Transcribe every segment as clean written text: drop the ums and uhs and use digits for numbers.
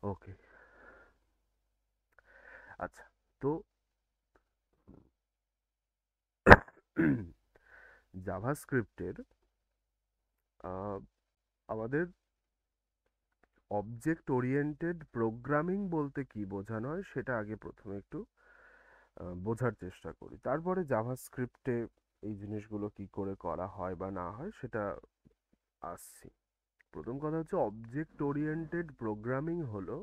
ওকে, আচ্ছা। তো জাভাস্ক্রিপ্টের আমাদের অবজেক্ট ওরিয়েন্টেড প্রোগ্রামিং বলতে কি বোঝানো হয় সেটা আগে প্রথমে একটু বোঝার চেষ্টা করি, তারপরে জাভাস্ক্রিপ্টে এই জিনিসগুলো কি করে করা হয় বা না হয় সেটা আসছি। প্রথম কথা হচ্ছে অবজেক্ট ওরিয়েন্টেড প্রোগ্রামিং হলো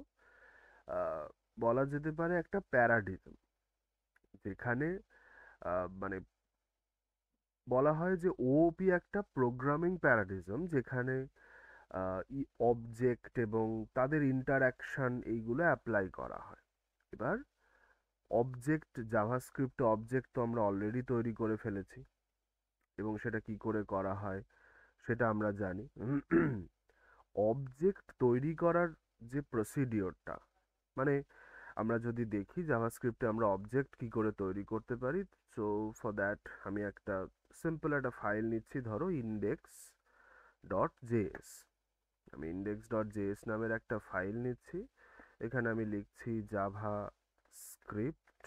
আহ, বলা যেতে পারে একটা প্যারাডিজম, যেখানে মানে বলা হয় যে ওওপি একটা প্রোগ্রামিং প্যারাডিজম, যেখানে অবজেক্ট এবং তাদের ইন্টারঅ্যাকশন এইগুলো অ্যাপ্লাই করা হয়। এবার অবজেক্ট, জাভাস্ক্রিপ্ট অবজেক্ট তো আমরা অলরেডি তৈরি করে ফেলেছি, এবং সেটা কি করে করা হয় সেটা আমরা জানি। অবজেক্ট তৈরি করার যে প্রসিডিওরটা, মানে আমরা যদি দেখি জাভাস্ক্রিপ্টে আমরা অবজেক্ট কি করে তৈরি করতে পারি। সো ফর দ্যাট আমি একটা সিম্পল একটা ফাইল নিচ্ছি, ধরো ইন্ডেক্স ডট জেএস। আমি ইন্ডেক্স ডট জেএস নামের একটা ফাইল নিচ্ছি, এখানে আমি লিখছি Java script,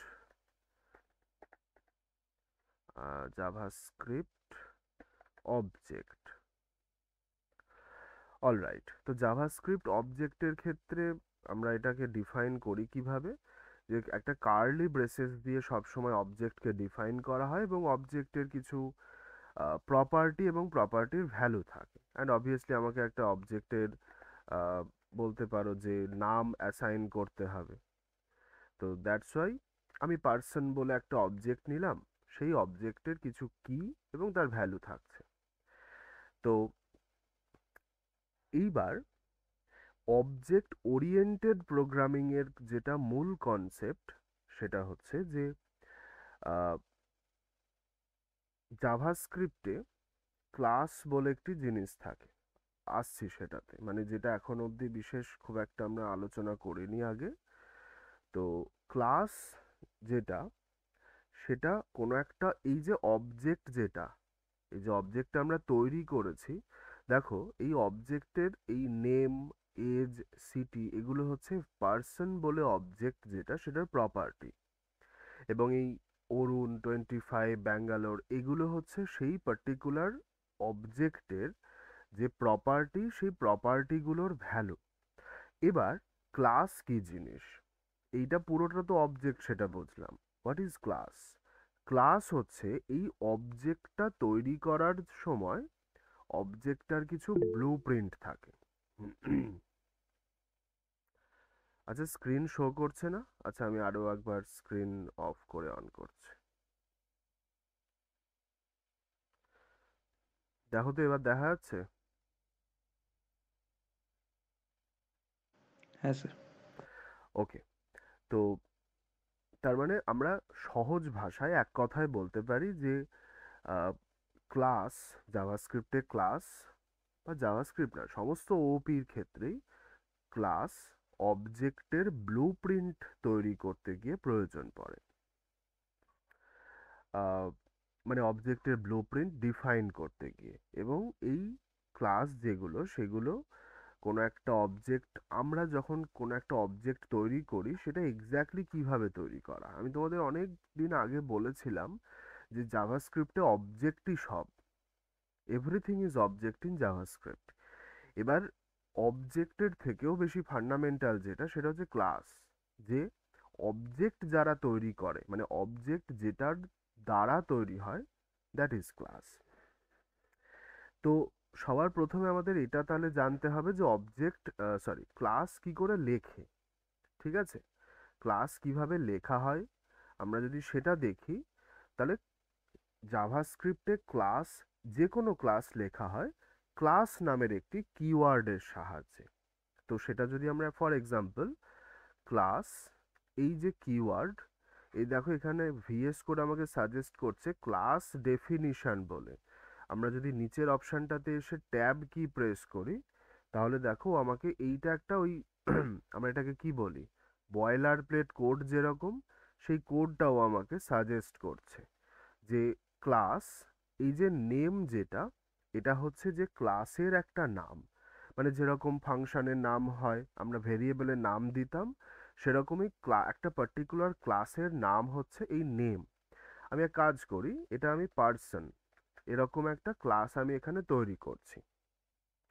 JavaScript object. Alright, তো জাভাস্ক্রিপ্ট অবজেক্টের ক্ষেত্রে আমরা এটাকে ডিফাইন করি কিভাবে, যে একটা কার্লি ব্রেসেস দিয়ে সবসময় অবজেক্টকে ডিফাইন করা হয়, এবং অবজেক্টের কিছু প্রপার্টি এবং প্রপার্টির ভ্যালু থাকে। অ্যান্ড অবভিয়াসলি আমাকে একটা অবজেক্টের বলতে পারো যে নাম অ্যাসাইন করতে হবে। তো দ্যাটস ওয়াই আমি পার্সন বলে একটা অবজেক্ট নিলাম, সেই অবজেক্টের কিছু কি এবং তার ভ্যালু থাকছে। তো এইবার অবজেক্ট ওরিয়েন্টেড প্রোগ্রামিং এর যেটা মূল কনসেপ্ট সেটা হচ্ছে যে জাভাস্ক্রিপ্টে ক্লাস বলে একটি জিনিস থাকে। আসছি সেটাতে, মানে যেটা এখন অবধি বিশেষ খুব একটা আমরা আলোচনা করিনি আগে। তো ক্লাস যেটা, সেটা কোনো একটা, এই যে অবজেক্ট যেটা, এই যে অবজেক্টটা আমরা তৈরি করেছি, দেখো এই অবজেক্টের এই নেম, এজ, সিটি, এগুলো হচ্ছে পার্সন বলে অবজেক্ট যেটা, সেটার প্রপার্টি। এবং এই অরুণ 25 ব্যাঙ্গালোর, এগুলো হচ্ছে সেই পার্টিকুলার অবজেক্টের যে প্রপার্টি, সেই প্রপার্টিগুলোর ভ্যালু। এবার ক্লাস কি জিনিস, এইটা পুরোটা তো অবজেক্ট, সেটা বুঝলাম। What is class? ক্লাস হচ্ছে এই অবজেক্টটা তৈরি করার সময় অবজেক্টটার কিছু ব্লু প্রিন্ট থাকে। আচ্ছা, স্ক্রিন শো করছে না? আচ্ছা, আমি আরো একবার স্ক্রিন অফ করে অন করছি। দেখো তো এবার দেখা যাচ্ছে? হ্যাঁ স্যার। ওকে। তো তার মানে আমরা সহজ ভাষায় এক কথায় বলতে পারি যে ক্লাস, জাভাস্ক্রিপ্টে ক্লাস, বা জাভাস্ক্রিপ্ট না, সমস্ত ওপির ক্ষেত্রেই ক্লাস অবজেক্টের ব্লুপ্রিন্ট তৈরি করতে গিয়ে প্রয়োজন পড়ে। আহ, মানে অবজেক্টের ব্লুপ্রিন্ট ডিফাইন করতে গিয়ে। এবং এই ক্লাস যেগুলো, সেগুলো কোনো একটা অবজেক্ট, আমরা যখন কোনো একটা অবজেক্ট তৈরি করি সেটা এক্স্যাক্টলি কিভাবে তৈরি করা, আমি তোমাদের অনেক দিন আগে বলেছিলাম যে জাভাস্ক্রিপ্টে অবজেক্টই সব, everything is object in JavaScript. এবার অবজেক্টের থেকেও বেশি ফান্ডামেন্টাল যেটা, সেটা হচ্ছে ক্লাস। যে অবজেক্ট যারা তৈরি করে, মানে অবজেক্ট যেটার দ্বারা তৈরি হয়, দ্যাট ইজ ক্লাস। তো সবার প্রথমে আমাদের এটা তাহলে জানতে হবে যে অবজেক্ট, সরি, ক্লাস কি করে লেখে। ঠিক আছে, ক্লাস কিভাবে লেখা হয় আমরা যদি সেটা দেখি, তাহলে জাভাস্ক্রিপ্টে ক্লাস, যে কোনো ক্লাস লেখা হয় ক্লাস নামের একটি কিওয়ার্ডের সাহায্যে। তো সেটা যদি আমরা ফর এক্সাম্পল ক্লাস, এই যে কিওয়ার্ড, এই দেখো এখানে ভিএস কোড আমাকে সাজেস্ট করছে ক্লাস ডেফিনিশন বলে। আমরা যদি নিচের অপশনটাতে এসে ট্যাব কি প্রেস করি, তাহলে দেখো আমাকে এইটা একটা ওই আমরা এটাকে কি বলি, বয়লার প্লেট কোড যেরকম, সেই কোডটাও আমাকে সাজেস্ট করছে যে ক্লাস, এই যে নেম যেটা, এটা হচ্ছে যে ক্লাসের একটা নাম। মানে যেরকম ফাংশনের নাম হয়, আমরা ভেরিয়েবলের নাম দিতাম, সেরকমই একটা পার্টিকুলার ক্লাসের নাম হচ্ছে এই নেম। আমি এক কাজ করি, এটা আমি পার্সন এরকম একটা ক্লাস আমি এখানে তৈরি করছি।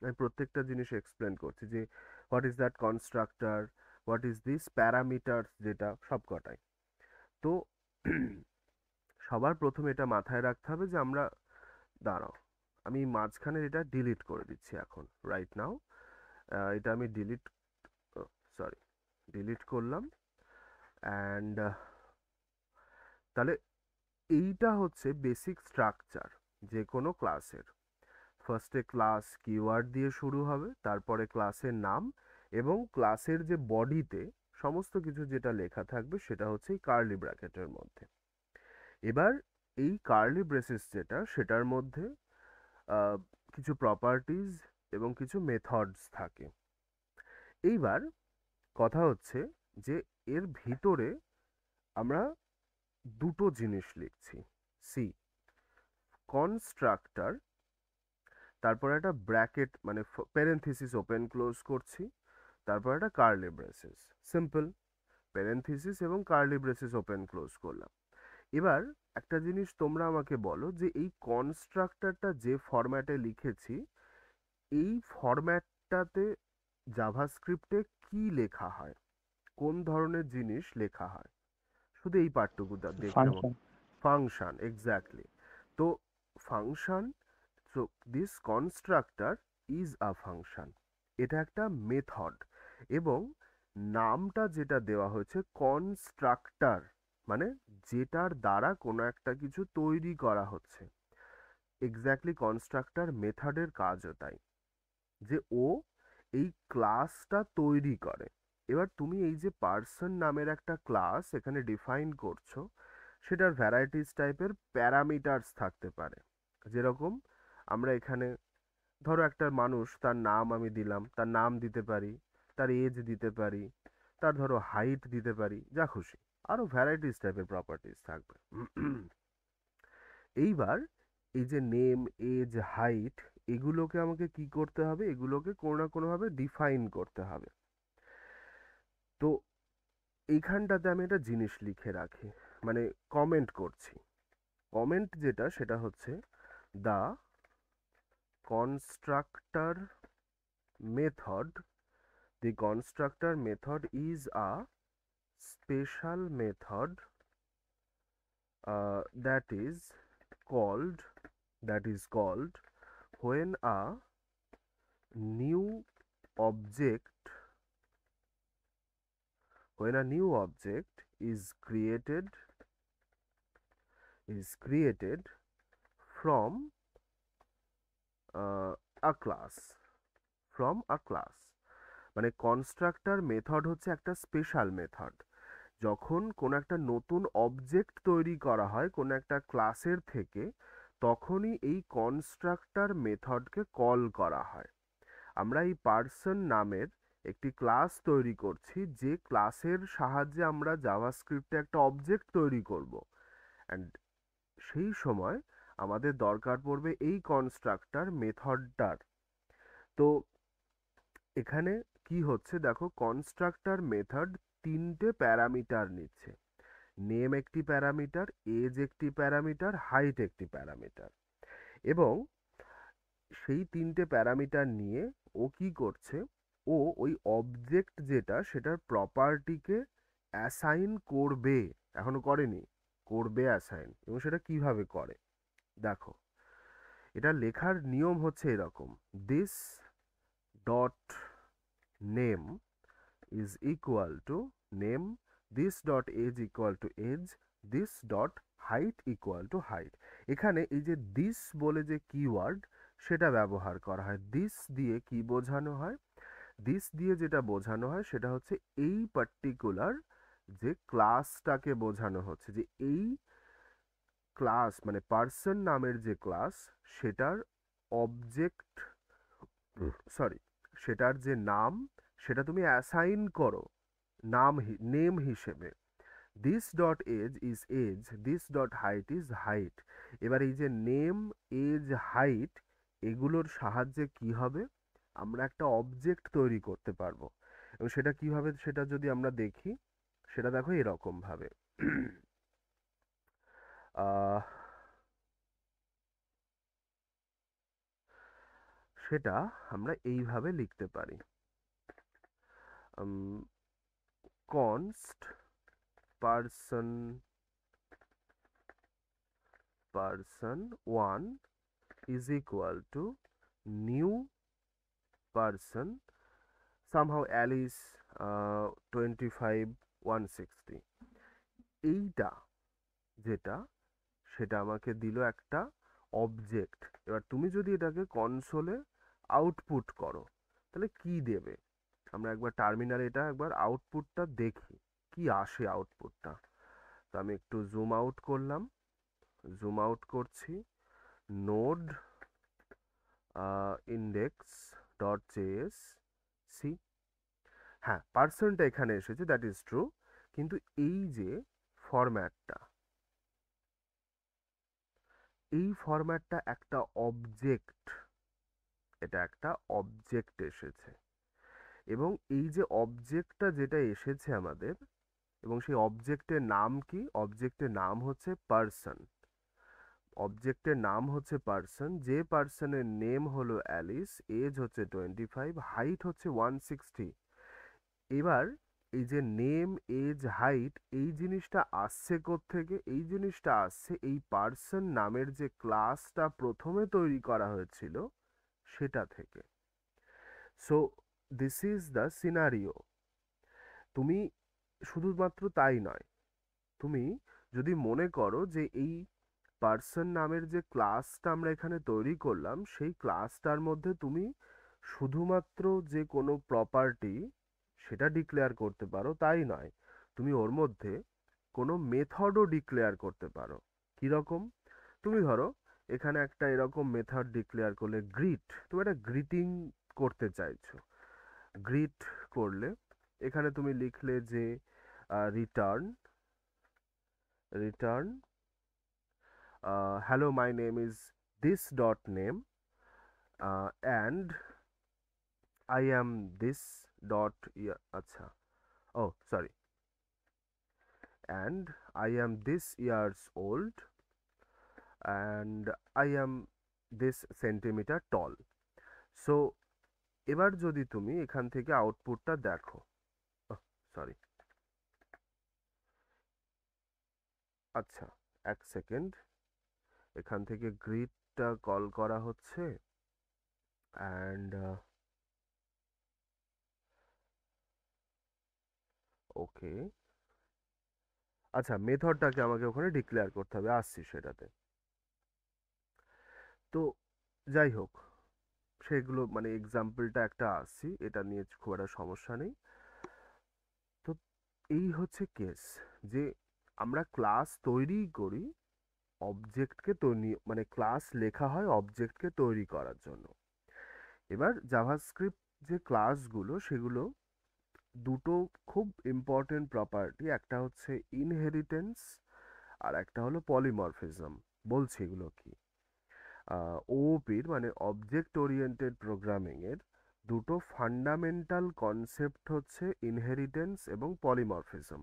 আমি প্রত্যেকটা জিনিস এক্সপ্লেন করছি যে what is that constructor, what is this parameter, যেটা সবকটাই। তো সবার প্রথমে এটা মাথায় রাখতে হবে যে আমরা, দাঁড়াও, আমি মাঝখানে এটা ডিলিট করে দিচ্ছি এখন, রাইট নাও। এটা আমি ডিলিট, সরি, ডিলিট করলাম। অ্যান্ড তাহলে এইটা হচ্ছে বেসিক স্ট্রাকচার যে কোনো ক্লাসের। ফার্স্টে ক্লাস কিওয়ার্ড দিয়ে শুরু হবে, তারপরে ক্লাসের নাম, এবং ক্লাসের যে বডিতে সমস্ত কিছু যেটা লেখা থাকবে সেটা হচ্ছে এই কার্লি ব্র্যাকেটের মধ্যে। এবার এই কার্লি ব্রেসেস যেটা, সেটার মধ্যে আহ, কিছু প্রপার্টিজ এবং কিছু মেথডস থাকে। এইবার কথা হচ্ছে যে এর ভিতরে আমরা দুটো জিনিস লিখছি, সি কনস্ট্রাক্টর, তারপর একটা ব্র্যাকেট মানে প্যারেনথিসিস ওপেন ক্লোজ করছি, তারপর একটা কার্লি ব্রেসেস, সিম্পল প্যারেনথিসিস এবং কার্লি ব্রেসেস ওপেন ক্লোজ করলাম। এবার একটা জিনিস তোমরা আমাকে বলো যে এই কনস্ট্রাক্টরটা যে ফরম্যাটে লিখেছি, এই ফরম্যাটটাতে জাভাস্ক্রিপ্টে কি লেখা হয়, কোন ধরনের জিনিস লেখা হয়, শুধু এই পার্টটুকু দেখে আমাকে। ফাংশন। Function, exactly. তো function, so this constructor is a function, এটা একটা মেথড। এবং নামটা যেটা দেওয়া হয়েছে কনস্ট্রাক্টর, মানে যেটার দ্বারা কোনো একটা কিছু তৈরি করা হচ্ছে। এক্স্যাক্টলি কনস্ট্রাক্টর মেথডের কাজও তাই, যে ও এই ক্লাসটা তৈরি করে। এবার তুমি এই যে পার্সন নামের একটা ক্লাস এখানে ডিফাইন করছো, সেটার ভ্যারাইটিস টাইপের প্যারামিটারস থাকতে পারে। যেরকম আমরা এখানে ধরো একটা মানুষ, তার নাম আমি দিলাম, তার নাম দিতে পারি, তার এজ দিতে পারি, তার ধরো হাইট দিতে পারি, যা খুশি, আরো ভ্যারাইটিস টাইপের প্রপার্টিস থাকবে। এইবার এই যে নেম, এজ, হাইট, এগুলোকে আমাকে কি করতে হবে, এগুলোকে কোনো না কোনোভাবে ডিফাইন করতে হবে। তো এইখানটাতে আমি একটা জিনিস লিখে রাখি, মানে কমেন্ট করছি। কমেন্ট যেটা, সেটা হচ্ছে the constructor method, the constructor method is a special method that is called, when a new object, is created from a class, মানে কনস্ট্রাক্টর মেথড হচ্ছে একটা স্পেশাল মেথড। যখন কোনো একটা নতুন অবজেক্ট তৈরি করা হয় কোনো একটা ক্লাসের থেকে, তখনই এই কনস্ট্রাক্টর মেথডকে কল করা হয়। আমরা এই পার্সন নামের একটি ক্লাস তৈরি করছি, যে ক্লাসের সাহায্যে আমরা জাভাস্ক্রিপ্টে একটা অবজেক্ট তৈরি করব। অ্যান্ড সেই সময় আমাদের দরকার পড়বে এই কনস্ট্রাক্টর মেথডটার। তো এখানে কি হচ্ছে দেখো, কনস্ট্রাক্টর মেথড তিনটে প্যারামিটার নিচ্ছে, নেম একটি প্যারামিটার, এজ একটি প্যারামিটার, হাইট একটি প্যারামিটার। এবং সেই তিনটে প্যারামিটার নিয়ে ও কি করছে, ও ওই অবজেক্ট যেটা সেটার প্রপার্টিকে অ্যাসাইন করবে, এখনো করেনি, করবে অ্যাসাইন। এবং সেটা কিভাবে করে দেখো, এটা লেখার নিয়ম হচ্ছে এরকম, this dot name is equal to name, this dot age equal to age, this dot height equal to height। এখানে এই যে this বলে যে কিওয়ার্ড, সেটা ব্যবহার করা হয়। this দিয়ে কি বোঝানো হয়, this দিয়ে যেটা বোঝানো হয় সেটা হচ্ছে এই পার্টিকুলার যে ক্লাসটাকে বোঝানো হচ্ছে, যে এই ক্লাস মানে পার্সন নামের যে ক্লাস, সেটার অবজেক্ট, সরি, সেটার যে নাম, সেটা তুমি অ্যাসাইন করো নেম হিসেবে। This dot age is age, this dot height is height. এবার এই যে নেম, এজ, হাইট, এগুলোর সাহায্যে কি হবে, আমরা একটা অবজেক্ট তৈরি করতে পারবো। এবং সেটা কিভাবে, সেটা যদি আমরা দেখি, সেটা দেখো এরকম ভাবে। আহ, সেটা আমরা এইভাবে লিখতে পারি, const person1 is equal to new person, somehow Alice 25 160। এইটা যেটা, সেটা আমাকে দিল একটা অবজেক্ট। এবার তুমি যদি এটাকে কনসোলে আউটপুট করো, তাহলে কি দেবে? আমরা একবার টার্মিনালে এটা একবার আউটপুটটা দেখি, কি আসে আউটপুটটা। তো আমি একটু জুম আউট করলাম, জুম আউট করছি, নোড ইন্ডেক্স ডট জেএস সি। হ্যাঁ, পার্সনটা এখানে এসেছে, দ্যাট ইজ ট্রু। কিন্তু এই যে ফরম্যাটটা, এই ফরম্যাটটা একটা অবজেক্ট, এটা একটা অবজেক্ট এসেছে। এবং এই যে অবজেক্টটা যেটা এসেছে আমাদের, এবং সেই অবজেক্টের নাম কি? অবজেক্টের নাম হচ্ছে পার্সন। অবজেক্টের নাম হচ্ছে পার্সন, যে পার্সনের নেম হলো অ্যালিস, এজ হচ্ছে 25, হাইট হচ্ছে 160। এবার এই যে নেম, এজ, হাইট, এই জিনিসটা আসছে কোত্থেকে? এই জিনিসটা আসছে এই পার্সন নামের যে ক্লাসটা প্রথমে তৈরি করা হয়েছিল সেটা থেকে। So this is the scenario. তুমি শুধুমাত্র তাই নয়, তুমি যদি মনে করো যে এই পার্সন নামের যে ক্লাসটা আমরা এখানে তৈরি করলাম, সেই ক্লাসটার মধ্যে তুমি শুধুমাত্র যে কোনো প্রপার্টি সেটা ডিক্লেয়ার করতে পারো তাই নয়, তুমি ওর মধ্যে কোনো মেথডও ডিক্লেয়ার করতে পারো। কিরকম? তুমি ধরো এখানে একটা এরকম মেথড ডিক্লেয়ার করলে, গ্রিট, তুমি একটা গ্রিটিং করতে চাইছো। গ্রিট করলে এখানে তুমি লিখলে যে return, return hello, my name is this dot name, and I am this dot year, acha, oh sorry, and I am this years old, and I am this centimeter tall. So এবার যদি তুমি এখান থেকে আউটপুটটা দেখো, sorry, আচ্ছা, এক second, এখান থেকে গ্রিডটা কল করা হচ্ছে, অ্যান্ড ওকে, আচ্ছা, মেথডটাকে আমাকে ওখানে ডিক্লেয়ার করতে হবে, আসছি সেটাতে। তো যাই হোক, সেগুলো মানে এক্সাম্পলটা একটা আসছি, এটা নিয়ে খুব একটা সমস্যা নেই। তো এই হচ্ছে কেস, যে আমরা ক্লাস তৈরি করি অবজেক্টকে তৈরি, মানে ক্লাস লেখা হয় অবজেক্টকে তৈরি করার জন্য। এবার জাভাস্ক্রিপ্ট যে ক্লাসগুলো, সেগুলো দুটো খুব ইম্পর্টেন্ট প্রপার্টি, একটা হচ্ছে ইনহেরিটেন্স আর একটা হলো পলিমরফিজম। বলছি এগুলো কি। ওওপির মানে অবজেক্ট ওরিয়েন্টেড প্রোগ্রামিং এর দুটো ফান্ডামেন্টাল কনসেপ্ট হচ্ছে ইনহেরিটেন্স এবং পলিমরফিজম।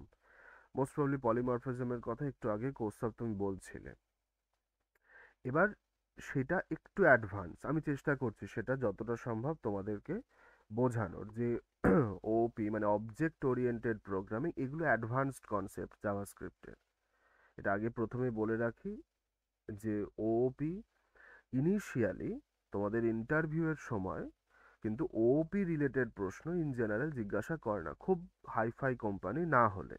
মোস্ট প্রবলি পলিমরফিজমের কথা একটু আগে কৌস্তব তুমি বলছিলে। এবার সেটা একটু অ্যাডভান্স, আমি চেষ্টা করছি সেটা যতটা সম্ভব তোমাদেরকে বোঝানোর, যে ওপি মানে অবজেক্ট ওরিয়েন্টেড প্রোগ্রামিং, এগুলো অ্যাডভান্সড কনসেপ্ট জাভাস্ক্রিপ্টের। এটা আগে প্রথমে বলে রাখি যে ওপি ইনিশিয়ালি তোমাদের ইন্টারভিউয়ের সময় কিন্তু ওপি রিলেটেড প্রশ্ন ইন জেনারেল জিজ্ঞাসা করে না, খুব হাইফাই কোম্পানি না হলে।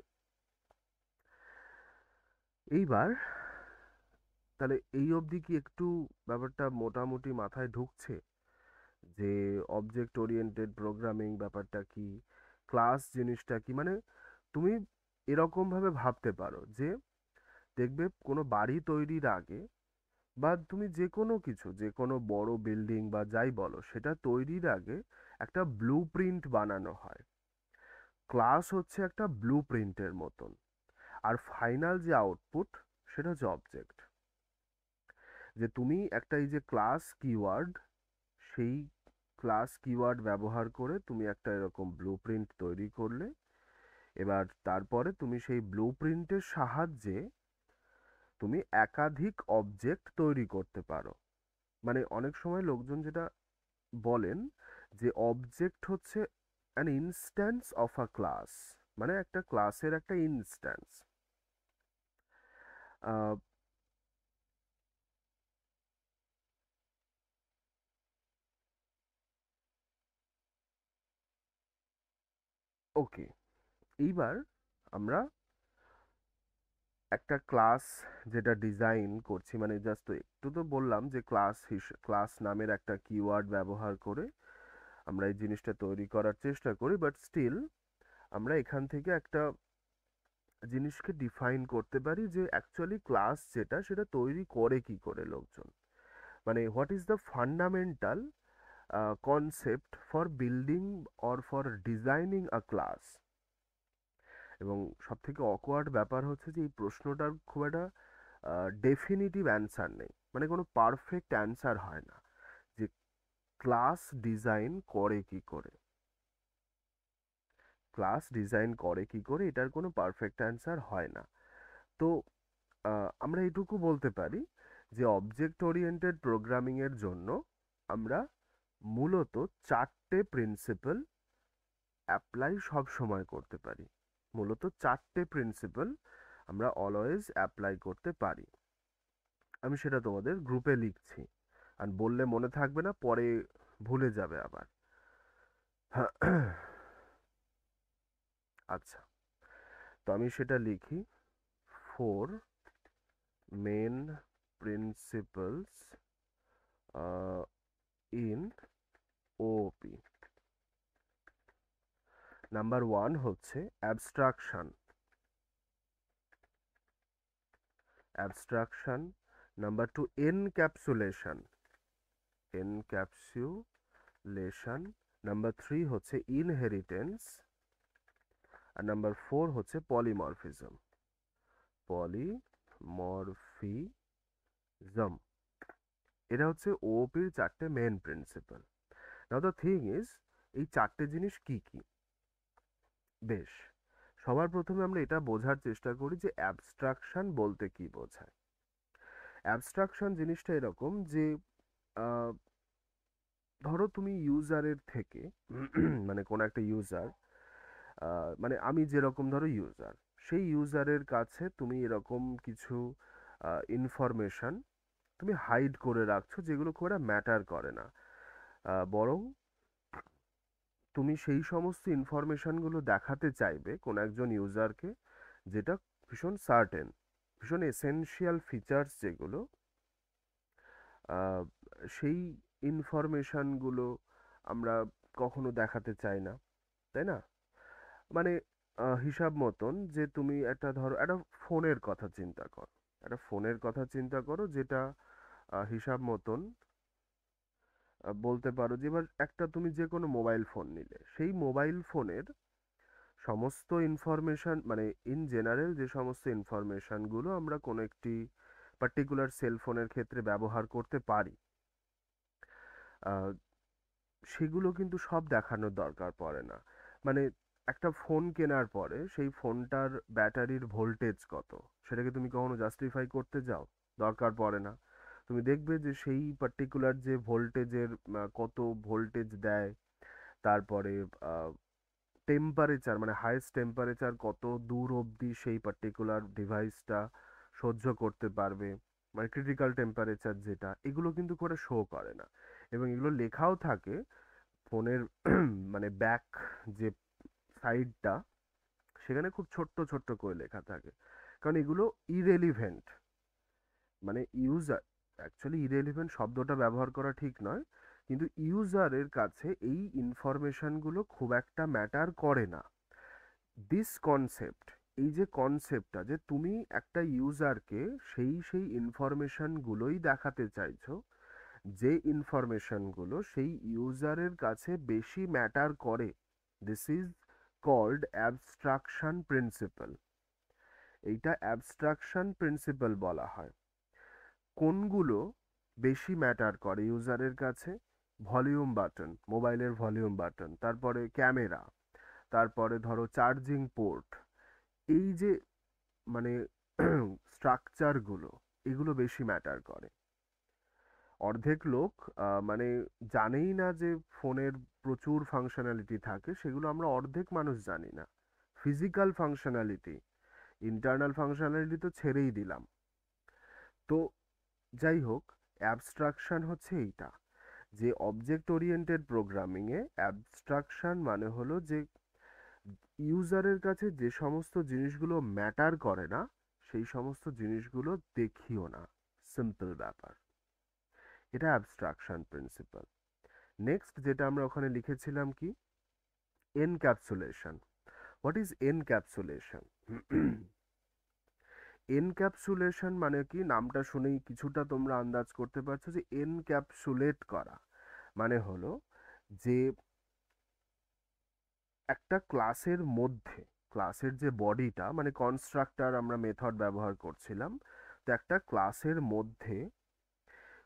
এইবার তাহলে এই অবধি কি একটু ব্যাপারটা মোটামুটি মাথায় ঢুকছে, যে অবজেক্ট ওরিয়েন্টেড প্রোগ্রামিং ব্যাপারটা কি, ক্লাস জিনিসটা কি? মানে তুমি এরকম ভাবে ভাবতে পারো যে, দেখবে কোনো বাড়ি তৈরির আগে, বা তুমি যে কোনো কিছু, যে কোনো বড় বিল্ডিং বা যাই বলো, সেটা তৈরির আগে একটা ব্লু প্রিন্ট বানানো হয়। ক্লাস হচ্ছে একটা ব্লু প্রিন্টের মতন, আর ফাইনাল যে আউটপুট সেটা হচ্ছে অবজেক্ট। যে তুমি একটা এই যে ক্লাস কিওয়ার্ড, সেই ক্লাস কিওয়ার্ড ব্যবহার করে তুমি একটা এরকম ব্লুপ্রিন্ট তৈরি করলে। এবার তারপরে তুমি সেই ব্লুপ্রিন্টের সাহায্যে তুমি একাধিক অবজেক্ট তৈরি করতে পারো। মানে অনেক সময় লোকজন যেটা বলেন যে অবজেক্ট হচ্ছে an instance of a class, মানে একটা ক্লাসের একটা ইনস্ট্যান্স। ওকে, এইবার আমরা একটা ক্লাস যেটা ডিজাইন করছি, মানে জাস্ট একটু তো বললাম যে ক্লাস নামের একটা কিওয়ার্ড ব্যবহার করে আমরা এই জিনিসটা তৈরি করার চেষ্টা করি, বাট স্টিল আমরা এখান থেকে একটা জিনিসকে ডিফাইন করতে পারি যে অ্যাকচুয়ালি ক্লাস যেটা সেটা তৈরি করে কি করে লোকজন, মানে what is the fundamental concept for building or for designing a class. এবং সব থেকে অকওয়ার্ড ব্যাপার হচ্ছে যে এই প্রশ্নটার খুব একটা ডেফিনিটিভ অ্যান্সার নেই, মানে কোনো পারফেক্ট অ্যান্সার হয় না যে ক্লাস ডিজাইন করে কি করে, ক্লাস ডিজাইন করে কি করে, এটার কোনো পারফেক্ট অ্যান্সার হয় না। তো আমরা এটুকু বলতে পারি যে অবজেক্ট ওরিয়েন্টেড প্রোগ্রামিং এর জন্য আমরা মূলত চারটে প্রিন্সিপাল অ্যাপ্লাই সব সময় করতে পারি। মূলত চারটে প্রিন্সিপাল আমরা অলওয়েজ অ্যাপ্লাই করতে পারি। আমি সেটা তোমাদের গ্রুপে লিখছি, আর বললে মনে থাকবে না, পরে ভুলে যাবে আবার। আচ্ছা, তো আমি সেটা লিখি। 4 main principles in OP. Number 1 হচ্ছে অ্যাবস্ট্রাকশন। Number 2 encapsulation. নাম্বার 3 হচ্ছে ইনহেরিটেন্স। আর নাম্বার 4 হচ্ছে পলিমরফিজম। এটা হচ্ছে ওপির চারটে main principal. Now the thing is, এই চারটে জিনিস কি কি? বেশ, সবার প্রথমে আমরা এটা বোঝার চেষ্টা করি যে অ্যাবস্ট্রাকশন বলতে কি বোঝায়। অ্যাবস্ট্রাকশন জিনিসটা এরকম যে আহ, ধরো তুমি ইউজারের থেকে মানে কোন একটা ইউজার, মানে আমি যেরকম ধরো ইউজার, সেই ইউজারের কাছে তুমি এরকম কিছু ইনফরমেশন তুমি হাইড করে রাখছো যেগুলো খুব একটা ম্যাটার করে না। বরং তুমি সেই সমস্ত ইনফরমেশনগুলো দেখাতে চাইবে কোন একজন ইউজারকে, যেটা ভীষণ সার্টেন, ভীষণ এসেনশিয়াল ফিচার্স যেগুলো, আহ, সেই ইনফরমেশনগুলো আমরা কখনো দেখাতে চাই না, তাই না? মানে হিসাব মতন যে তুমি একটা ধরো একটা ফোনের কথা চিন্তা করো, যেটা হিসাব মতন বলতে পারো যে এবার একটা তুমি যে কোনো মোবাইল ফোন নিলে, সেই মোবাইল ফোনের সমস্ত ইনফরমেশন, মানে ইন জেনারেল যে সমস্ত ইনফরমেশনগুলো আমরা কোনো একটি পার্টিকুলার সেলফোনের ক্ষেত্রে ব্যবহার করতে পারি, আহ, সেগুলো কিন্তু সব দেখানোর দরকার পড়ে না। মানে একটা ফোন কেনার পরে সেই ফোনটার ব্যাটারির ভোল্টেজ কত, সেটাকে তুমি কখনো জাস্টিফাই করতে যাও? দরকার পড়ে না। তুমি দেখবে যে সেই পার্টিকুলার যে ভোল্টেজের কত ভোল্টেজ দেয়, তারপরে টেম্পারেচার, মানে হাইয়েস্ট টেম্পারেচার কত দূর অবধি সেই পার্টিকুলার ডিভাইসটা সহ্য করতে পারবে, মানে ক্রিটিক্যাল টেম্পারেচার যেটা, এগুলো কিন্তু করে শো করে না। এবং এগুলো লেখাও থাকে ফোনের মানে ব্যাক যে সাইডটা, সেখানে খুব ছোট্ট ছোট্ট করে লেখা থাকে, কারণ এগুলো ইরেলিভেন্ট, মানে ইউজার, অ্যাকচুয়ালি ইরেলিভেন্ট শব্দটা ব্যবহার করা ঠিক নয়, কিন্তু ইউজারের কাছে এই ইনফরমেশনগুলো খুব একটা ম্যাটার করে না। দিস কনসেপ্ট, এই যে কনসেপ্টটা যে তুমি একটা ইউজারকে সেই ইনফরমেশনগুলোই দেখাতে চাইছো, যে ইনফরমেশনগুলো সেই ইউজারের কাছে বেশি ম্যাটার করে, this is called abstraction principal. এইটা অ্যাবস্ট্রাকশন প্রিন্সিপাল বলা হয়। কোনগুলো বেশি ম্যাটার করে ইউজারের কাছে? ভলিউম বাটন, মোবাইলের ভলিউম বাটন, তারপরে ক্যামেরা, তারপরে ধরো চার্জিং পোর্ট, এই যে মানে স্ট্রাকচারগুলো, এগুলো বেশি ম্যাটার করে। অর্ধেক লোক মানে জানেই না যে ফোনের প্রচুর ফাংশনালিটি থাকে, সেগুলো আমরা অর্ধেক মানুষ জানি না। ফিজিক্যাল ফাংশনালিটি, ইন্টারনাল ফাংশনালিটি তো ছেড়েই দিলাম। তো যাই হোক, অ্যাবস্ট্রাকশন হচ্ছে এইটা, যে অবজেক্ট ওরিয়েন্টেড প্রোগ্রামিংয়ে অ্যাবস্ট্রাকশন মানে হলো যে ইউজারের কাছে যে সমস্ত জিনিসগুলো ম্যাটার করে না, সেই সমস্ত জিনিসগুলো দেখিও না। সিম্পল ব্যাপার, এটা অ্যাবস্ট্রাকশন প্রিন্সিপাল। নেক্সট যেটা আমরা ওখানে লিখেছিলাম কি, encapsulation. What is encapsulation? Encapsulation মানে কি, নামটা শুনেই কিছুটা তোমরা আন্দাজ করতে পারছো যে এনক্যাপসুলেট করা মানে হলো যে একটা ক্লাসের মধ্যে, ক্লাসের যে বডিটা মানে কনস্ট্রাক্টর আমরা মেথড ব্যবহার করছিলাম, তো একটা ক্লাসের মধ্যে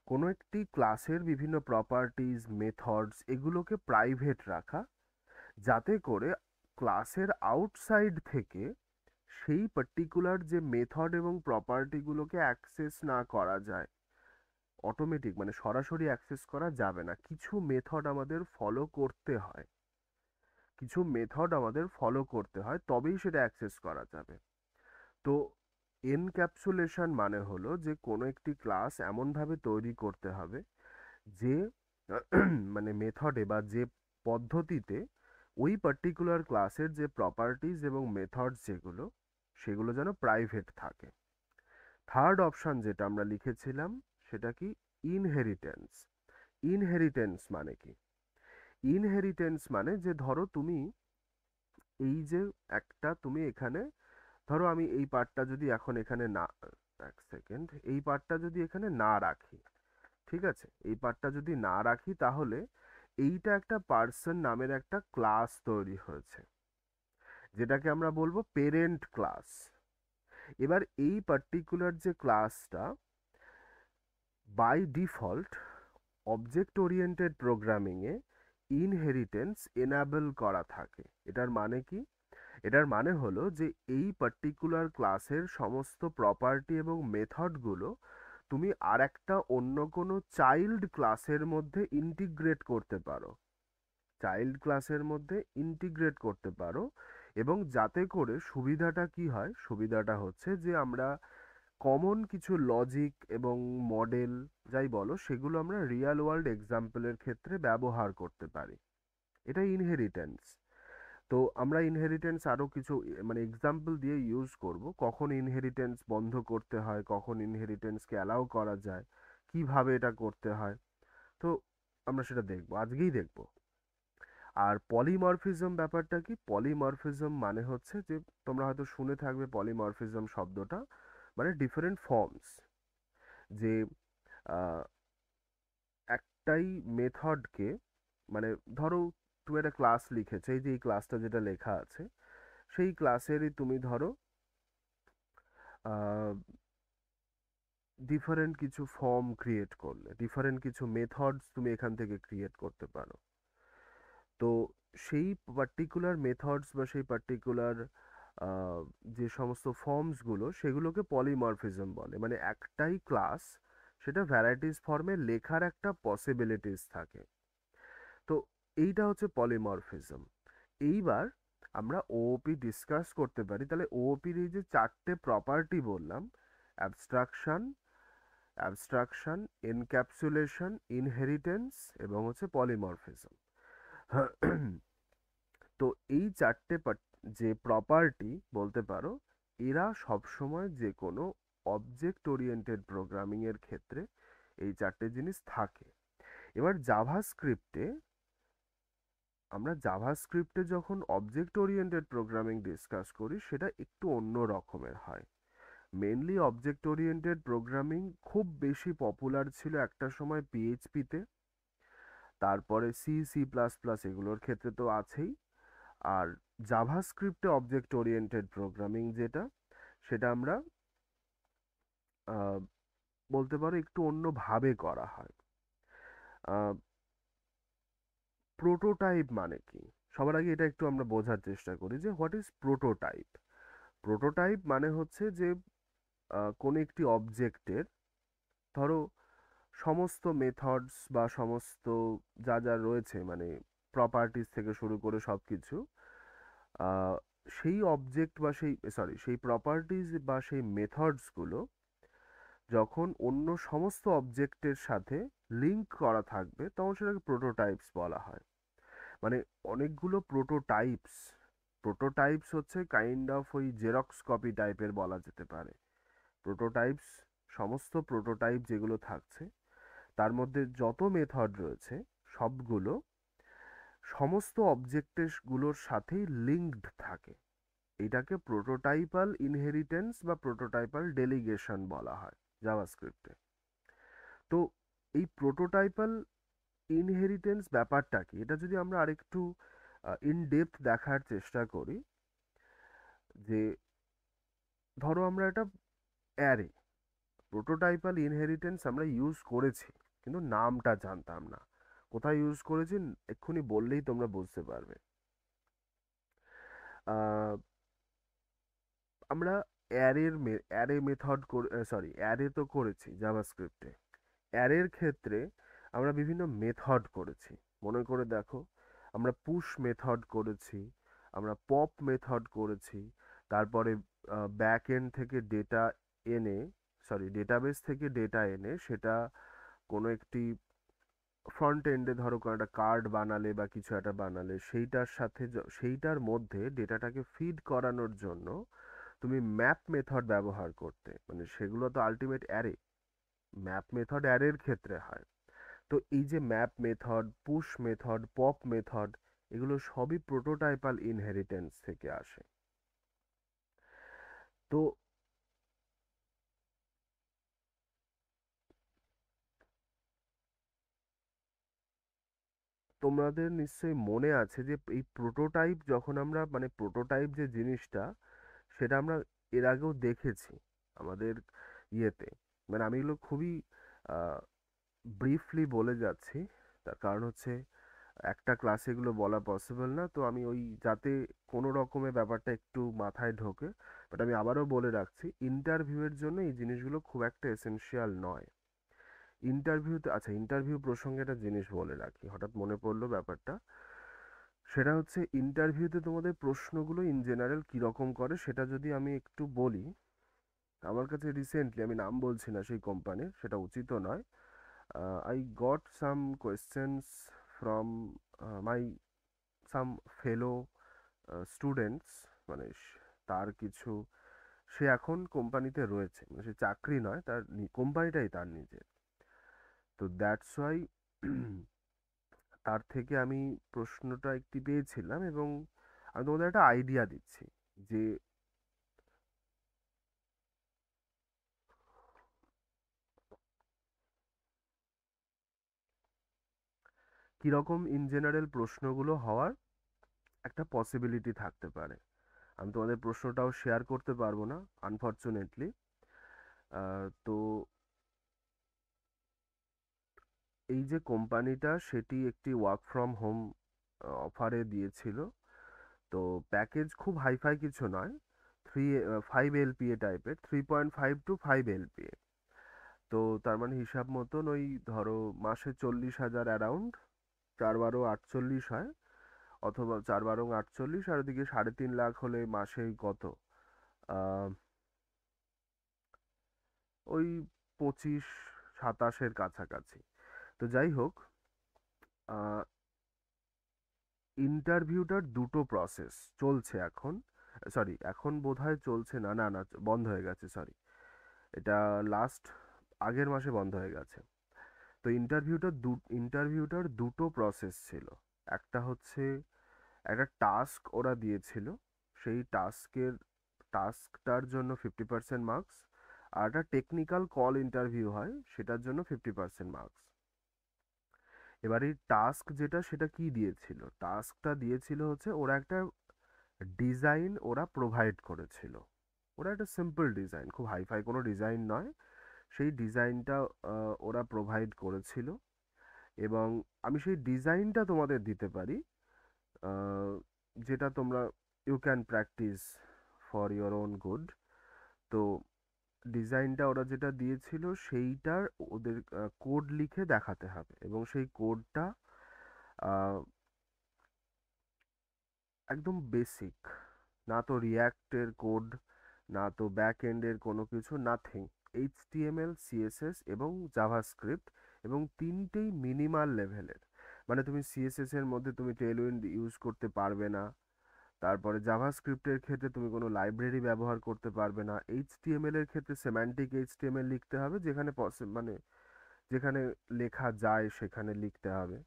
কোনো একটি ক্লাসের বিভিন্ন প্রপার্টিজ, মেথডস, এগুলোকে প্রাইভেট রাখা, যাতে করে ক্লাসের আউটসাইড থেকে সেই পার্টিকুলার যে মেথড এবং প্রপার্টিগুলোকে অ্যাক্সেস না করা যায়। অটোমেটিক মানে সরাসরি অ্যাক্সেস করা যাবে না, কিছু মেথড আমাদের ফলো করতে হয়, কিছু মেথড আমাদের ফলো করতে হয়, তবেই সেটা অ্যাক্সেস করা যাবে। তো এনক্যাপসুলেশন মানে হলো যে কোনো একটি ক্লাস এমনভাবে তৈরি করতে হবে যে মানে মেথডে বা যে পদ্ধতিতে ওই পার্টিকুলার ক্লাসের যে প্রপার্টিজ এবং মেথডস যেগুলো, সেগুলো যেন প্রাইভেট থাকে। থার্ড অপশন যেটা আমরা লিখেছিলাম সেটা কি, ইনহেরিটেন্স। ইনহেরিটেন্স মানে কি? ইনহেরিটেন্স মানে যে ধরো তুমি এই যে একটা তুমি এখানে, ধরো আমি এই পার্টটা যদি এখন এখানে না, এক সেকেন্ড, এই পার্টটা যদি এখানে না রাখি, ঠিক আছে, এই পার্টটা যদি না রাখি, তাহলে এইটা একটা পার্সন নামের একটা ক্লাস তৈরি হয়েছে, যেটাকে আমরা বলবো পেরেন্ট ক্লাস। এবার এই পার্টিকুলার যে ক্লাসটা বাই ডিফল্ট অবজেক্ট ওরিয়েন্টেড প্রোগ্রামিংয়ে ইনহেরিটেন্স এনেবল করা থাকে। এটার মানে কি? এটার মানে হলো যে এই পার্টিকুলার ক্লাসের সমস্ত প্রপার্টি এবং মেথডগুলো তুমি আর একটা অন্য কোনো চাইল্ড ক্লাসের মধ্যে ইন্টিগ্রেট করতে পারো, চাইল্ড ক্লাসের মধ্যে ইন্টিগ্রেট করতে পারো। এবং যাতে করে সুবিধাটা কি হয়, সুবিধাটা হচ্ছে যে আমরা কমন কিছু লজিক এবং মডেল যাই বলো, সেগুলো আমরা রিয়েল ওয়ার্ল্ড এক্সাম্পলের ক্ষেত্রে ব্যবহার করতে পারি। এটা ইনহেরিটেন্স। তো আমরা ইনহেরিটেন্স আরো কিছু মানে এক্সাম্পল দিয়ে ইউজ করব, কখন ইনহেরিটেন্স বন্ধ করতে হয়, কখন ইনহেরিটেন্সকে অ্যালাউ করা যায়, কিভাবে এটা করতে হয়। তো আমরা সেটা দেখবো, আজকেই দেখবো। আর পলিমরফিজম ব্যাপারটা কি? পলিমরফিজম মানে হচ্ছে যে, তোমরা হয়তো শুনে থাকবে পলিমরফিজম শব্দটা, মানে ডিফারেন্ট ফর্মস, যে আহ, একটাই মেথডকে, মানে ধরো তুমি একটা ক্লাস লিখেছো, এই যে এই ক্লাসটা যেটা লেখা আছে, সেই ক্লাসেরই তুমি ধরো ডিফারেন্ট কিছু ফর্ম ক্রিয়েট করলে, ডিফারেন্ট কিছু মেথডস তুমি এখান থেকে ক্রিয়েট করতে পারো। তো সেই পার্টিকুলার মেথডস বা সেই পার্টিকুলার যে সমস্ত ফর্মসগুলো, সেগুলোকে পলিমরফিজম বলে। মানে একটাই ক্লাস, সেটা ভ্যারাইটিস ফর্মে লেখার একটা পসিবিলিটিস থাকে। তো এইটা হচ্ছে পলিমরফিজম। এইবার আমরা ওওপি ডিসকাস করতে পারি। তাহলে ওওপির এই যে চারটে প্রপার্টি বললাম, অ্যাবস্ট্রাকশন, অ্যাবস্ট্রাকশন, এনক্যাপসুলেশন, ইনহেরিটেন্স এবং হচ্ছে পলিমরফিজম। তো এই চারটে যে প্রপার্টি বলতে পারো, এরা সবসময় যে কোনো অবজেক্ট ওরিয়েন্টেড প্রোগ্রামিং এর ক্ষেত্রে এই চারটে জিনিস থাকে। এবার জাভাস্ক্রিপ্টে, আমরা জাভাস্ক্রিপ্টে যখন অবজেক্ট ওরিয়েন্টেড প্রোগ্রামিং ডিসকাস করি, সেটা একটু অন্য রকমের হয়। মেনলি অবজেক্ট ওরিয়েন্টেড প্রোগ্রামিং খুব বেশি পপুলার ছিল একটা সময় পিএইচপিতে, তারপরে সি, সি প্লাস প্লাস, এগুলোর ক্ষেত্রে তো আছেই। আর জাভাস্ক্রিপ্টে অবজেক্ট ওরিয়েন্টেড প্রোগ্রামিং যেটা, সেটা আমরা আহ, বলতে পারো একটু অন্যভাবে করা হয়। প্রোটোটাইপ মানে কি? সবার আগে এটা একটু আমরা বোঝার চেষ্টা করি যে হোয়াট ইজ প্রোটোটাইপ। প্রোটোটাইপ মানে হচ্ছে যে কোনো একটি অবজেক্টের, ধরো, সমস্ত মেথডস বা সমস্ত যা যা রয়েছে, মানে প্রপার্টিজ থেকে শুরু করে সব কিছু, সেই অবজেক্ট বা সেই প্রপার্টিজ বা সেই মেথডসগুলো যখন অন্য সমস্ত অবজেক্টের সাথে লিঙ্ক করা থাকবে তখন সেটাকে প্রোটোটাইপস বলা হয়। মানে অনেকগুলো প্রোটোটাইপস, প্রোটোটাইপস হচ্ছে কাইন্ড অফ ওই জেরক্স কপি টাইপের বলা যেতে পারে। প্রোটোটাইপস, সমস্ত প্রোটোটাইপ যেগুলো থাকছে তার মধ্যে যত মেথড রয়েছে সবগুলো সমস্ত অবজেক্টের গুলোর সাথেই লিঙ্কড থাকে। এটাকে প্রোটোটাইপাল ইনহেরিটেন্স বা প্রোটোটাইপাল ডেলিগেশন বলা হয় জাভাস্ক্রিপ্টে। তো এই প্রোটোটাইপাল ইনহেরিটেন্স ব্যাপারটা কি, এটা যদি আমরা আরেকটু ইন ডেপথ দেখার চেষ্টা করি, যে ধরো আমরা একটা অ্যারে, প্রোটোটাইপাল ইনহেরিটেন্স আমরা ইউজ করেছি কিন্তু নামটা জানতাম না। কোথায় ইউজ করেছি এক্ষুনি বললেই তোমরা বুঝতে পারবে। আহ, আমরা অ্যারে মেথড, অ্যারে তো করেছি জাভাস্ক্রিপ্টে। অ্যারের ক্ষেত্রে আমরা বিভিন্ন মেথড করেছি। মনে করে দেখো, আমরা পুশ মেথড করেছি, আমরা পপ মেথড করেছি, তারপরে ব্যাক এন্ড থেকে ডেটা এনে, ডেটাবেস থেকে ডেটা এনে সেটা কোনো একটি ফ্রন্ট এন্ডে, ধরো কোনো একটা কার্ড বানালে বা কিছু একটা বানালে সেইটার সাথে সেইটার মধ্যে ডেটাটাকে ফিড করানোর জন্য তুমি ম্যাপ মেথড ব্যবহার করতে, মানে সেগুলো তো আলটিমেট অ্যারে। ম্যাপ মেথড অ্যারের ক্ষেত্রে হয়। তো এই যে map method, push method, pop method, এগুলো সবই প্রোটোটাইপাল ইনহেরিটেন্স থেকে আসে। তো তোমাদের নিশ্চয়ই মনে আছে যে এই প্রোটোটাইপ, যখন আমরা, মানে প্রোটোটাইপ যে জিনিসটা, সেটা আমরা এর আগেও দেখেছি আমাদের ইয়েতে। মানে আমি এগুলো খুবই ব্রিফলি বলে যাচ্ছি, তার কারণ হচ্ছে একটা ক্লাসে এগুলো বলা পসিবল না, তো আমি ওই যাতে কোনো রকমের ব্যাপারটা একটু মাথায় ঢোকে। বাট আমি আবারও বলে রাখছি, ইন্টারভিউয়ের জন্য এই জিনিসগুলো খুব একটা এসেনশিয়াল নয়। ইন্টারভিউতে, আচ্ছা, ইন্টারভিউ প্রসঙ্গে একটা জিনিস বলে রাখি, হঠাৎ মনে পড়লো ব্যাপারটা। সেটা হচ্ছে ইন্টারভিউতে তোমাদের প্রশ্নগুলো ইন জেনারেল কীরকম করে সেটা যদি আমি একটু বলি। আমার কাছে রিসেন্টলি, আমি নাম বলছি না সেই কোম্পানির, সেটা উচিতও নয়, I got some questions from my some fellow students, মানে তার কিছু, সে এখন কোম্পানিতে রয়েছে, মানে সে চাকরি নয়, তার কোম্পানিটাই তার নিজের। তো দ্যাটস ওয়াই তার থেকে আমি প্রশ্নটা একটি পেয়েছিলাম, এবং আমি তোমাদের একটা আইডিয়া দিচ্ছি যে কিরকম ইন জেনারেল প্রশ্নগুলো হওয়ার একটা পসিবিলিটি থাকতে পারে। আমি তোমাদের প্রশ্নটাও শেয়ার করতে পারবো না, আনফর্চুনেটলি। তো এই যে কোম্পানিটা, সেটি একটি ওয়ার্ক ফ্রম হোম অফারে দিয়েছিল। তো প্যাকেজ খুব হাইফাই কিছু নয়, 5 LPA টাইপের, 3.5 to 5 LPA। তো তার মানে হিসাব মতন ওই ধরো মাসে 40,000 অ্যারাউন্ড, 4 × 12 = 48 হয়, অথবা 4 × 12 = 48, আর ওদিকে 3.5 লাখ হলে মাসে কত, আহ, ওই 25-27-এর কাছাকাছি। তো যাই হোক, ইন্টারভিউটার দুটো প্রসেস চলছে এখন। এখন বোধহয় চলছে না, না না, বন্ধ হয়ে গেছে, সরি। এটা লাস্ট আগের মাসে বন্ধ হয়ে গেছে। তো ইন্টারভিউটার দুটো প্রসেস ছিল। একটা হচ্ছে একটা টাস্ক ওরা দিয়েছিল, সেই টাস্কটার জন্য 50% মার্কস, আর একটা টেকনিক্যাল কল ইন্টারভিউ হয় সেটার জন্য 50% মার্কস। এবার এই টাস্ক যেটা, সেটা কি দিয়েছিল, টাস্কটা দিয়েছিল হচ্ছে ওরা একটা ডিজাইন ওরা প্রোভাইড করেছিল। ওরা একটা সিম্পল ডিজাইন, খুব হাইফাই কোনো ডিজাইন নয়, সেই ডিজাইনটা ওরা প্রোভাইড করেছিল। এবং আমি সেই ডিজাইনটা তোমাদের দিতে পারি, আহ, যেটা তোমরা you can practise for your own good. তো ডিজাইনটা ওরা যেটা দিয়েছিল সেইটার ওদের কোড লিখে দেখাতে হবে, এবং সেই কোডটা একদম বেসিক, না তো রিয়্যাক্টের কোড, না তো ব্যাক এন্ডের কোনো কিছু, নাথিং। এইচটিএমএল, সিএসএস এবং জাভাস্ক্রিপ্ট, এবং তিনটেই মিনিমাল লেভেলের। মানে তুমি সিএসএস এর মধ্যে তুমি টেলউইন্ড ইউজ করতে পারবে না, তারপরে জাভাস্ক্রিপ্টের ক্ষেত্রে তুমি কোনো লাইব্রেরি ব্যবহার করতে পারবে না, এইচটিএমএল এর ক্ষেত্রে সেমান্টিক এইচটিএমএল লিখতে হবে, যেখানে মানে যেখানে লেখা যায় সেখানে লিখতে হবে।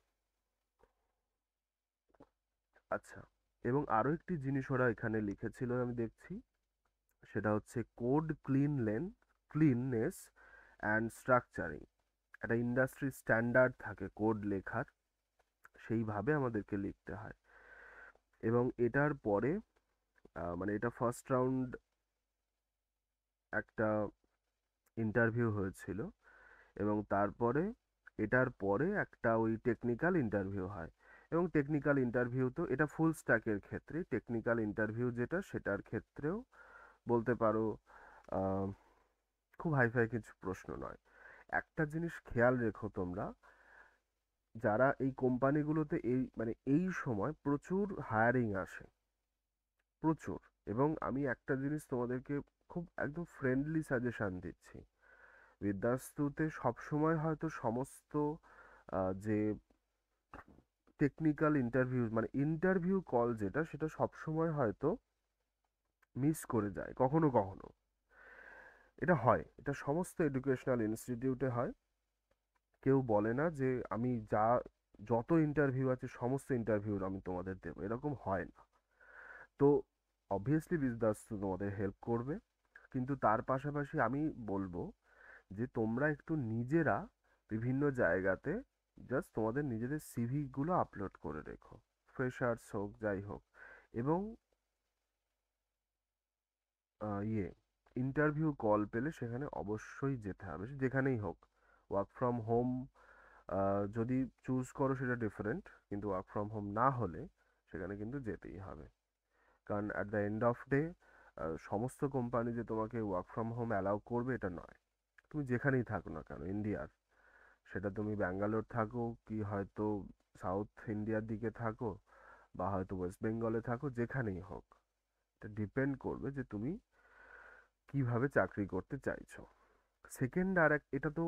আচ্ছা, এবং আরো একটি জিনিস ওরা এখানে লিখেছিল আমি দেখছি, সেটা হচ্ছে কোড ক্লিননেস অ্যান্ড স্ট্রাকচারিং। একটা ইন্ডাস্ট্রি স্ট্যান্ডার্ড থাকে কোড লেখার, সেইভাবে আমাদেরকে লিখতে হয়। এবং এটার পরে মানে এটা ফার্স্ট রাউন্ড একটা ইন্টারভিউ হয়েছিল, এবং তারপরে এটার পরে একটা ওই টেকনিক্যাল ইন্টারভিউ হয়। এবং টেকনিক্যাল ইন্টারভিউ তো এটা ফুল স্ট্যাকের ক্ষেত্রে, টেকনিক্যাল ইন্টারভিউ যেটা সেটার ক্ষেত্রেও বলতে পারো আহ, খুব হাইফাই কিছু প্রশ্ন নয়। একটা জিনিস খেয়াল রেখো তোমরা, যারা এই কোম্পানিগুলোতে এই সময় প্রচুর হায়ারিং আসে, প্রচুর। এবং আমি একটা জিনিস তোমাদেরকে খুব একদম ফ্রেন্ডলি সাজেশন দিচ্ছি, বিদ্যাস্তুতে সবসময় হয়তো সমস্ত যে টেকনিক্যাল ইন্টারভিউ মানে ইন্টারভিউ কল যেটা, সেটা সবসময় হয়তো মিস করে যায় কখনো কখনো। এটা হয়, এটা সমস্ত এডুকেশনাল ইনস্টিটিউটে হয়। কেউ বলে না যে আমি যত ইন্টারভিউ আছে সমস্ত ইন্টারভিউ আমি তোমাদের দেবো, এরকম হয় না। তো অবভিয়াসলি বিজদাস তোমাদের হেল্প করবে, কিন্তু তার পাশাপাশি আমি বলবো যে তোমরা একটু নিজেরা বিভিন্ন জায়গাতে জাস্ট তোমাদের নিজেদের সিভি গুলো আপলোড করে রেখো, ফ্রেশার্স হোক যাই হোক। এবং ইয়ে ইন্টারভিউ কল পেলে সেখানে অবশ্যই যেতে হবে, সে যেখানেই হোক। ওয়ার্ক ফ্রম হোম যদি চুজ করো সেটা ডিফারেন্ট, কিন্তু ওয়ার্ক ফ্রম হোম না হলে সেখানে কিন্তু যেতেই হবে। কারণ at the end off day সমস্ত কোম্পানি যে তোমাকে ওয়ার্ক ফ্রম হোম অ্যালাউ করবে এটা নয়। তুমি যেখানেই থাকো না কেন ইন্ডিয়ার, সেটা তুমি ব্যাঙ্গালোর থাকো কি হয়তো সাউথ ইন্ডিয়ার দিকে থাকো, বা হয়তো ওয়েস্ট বেঙ্গলে থাকো, যেখানেই হোক, এটা ডিপেন্ড করবে যে তুমি কিভাবে চাকরি করতে চাইছো। সেকেন্ড আর এক, এটা তো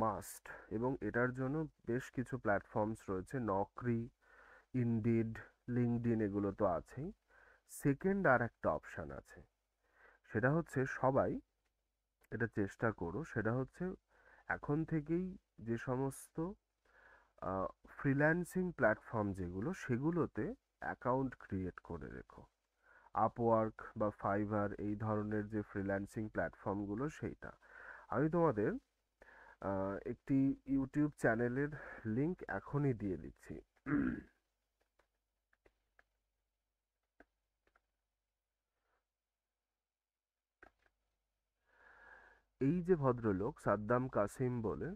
মাস্ট, এবং এটার জন্য বেশ কিছু প্ল্যাটফর্মস রয়েছে, নকরি, ইনডিড, লিঙ্কডইন, এগুলো তো আছেই। সেকেন্ড আর একটা অপশান আছে, সেটা হচ্ছে সবাই এটা চেষ্টা করো, সেটা হচ্ছে এখন থেকেই যে সমস্ত ফ্রিল্যান্সিং প্ল্যাটফর্ম যেগুলো, সেগুলোতে অ্যাকাউন্ট ক্রিয়েট করে রেখো। আপওয়ার্ক বা ফাইবার, এই ধরনের যে ফ্রিল্যান্সিং প্ল্যাটফর্মগুলো, সেইটা আমি তোমাদের একটি ইউটিউব চ্যানেলের লিংক এখনই দিয়ে দিচ্ছি। এই যে ভদ্রলোক সাদ্দাম কাসিম বলে,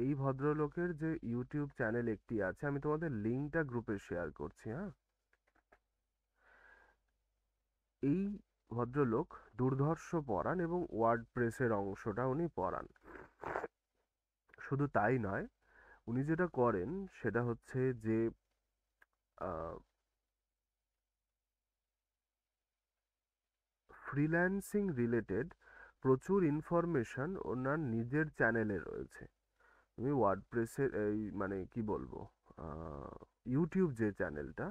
এই ভদ্রলোকের যে ইউটিউব চ্যানেল একটি আছে, আমি তোমাদের লিংকটা গ্রুপে শেয়ার করছি, হ্যাঁ। এই ভদ্রলোক দুর্ধর্ষ পড়ান, এবং ওয়ার্ড প্রেসের অংশটা উনি পড়ান। শুধু তাই নয়, উনি যেটা করেন সেটা হচ্ছে যে ফ্রিল্যান্সিং রিলেটেড প্রচুর ইনফরমেশন ওনার নিজের চ্যানেলে রয়েছে। তুমি ওয়ার্ডপ্রেসের এই মানে কি বলবো, ইউটিউব যে চ্যানেলটা,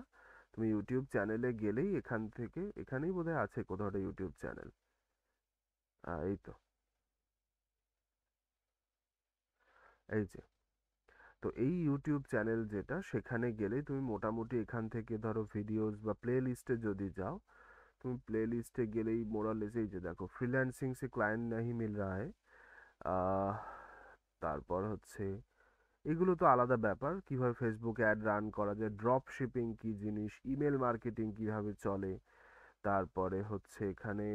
তুমি ইউটিউব চ্যানেলে গেলেই এখান থেকে, এখানেই বোধহয় আছে কোথাও একটা ইউটিউব চ্যানেল, এই তো, এই যে। তো এই ইউটিউব চ্যানেল যেটা, সেখানে গেলেই তুমি মোটামুটি এখান থেকে ধরো ভিডিওস বা প্লে লিস্টে যদি যাও, তুমি প্লে লিস্টে গেলেই মোরালেস এই যে দেখো, ফ্রিল্যান্সিং সে ক্লায়েন্ট নাহি মিল রা হ্যায়, আহ, তারপর হচ্ছে এগুলো তো আলাদা ব্যাপার, কিভাবে ফেসবুকে অ্যাড রান করা যায়, ড্রপ শিপিং কি জিনিস, ইমেল মার্কেটিং কিভাবে চলে, তারপরে হচ্ছে এখানে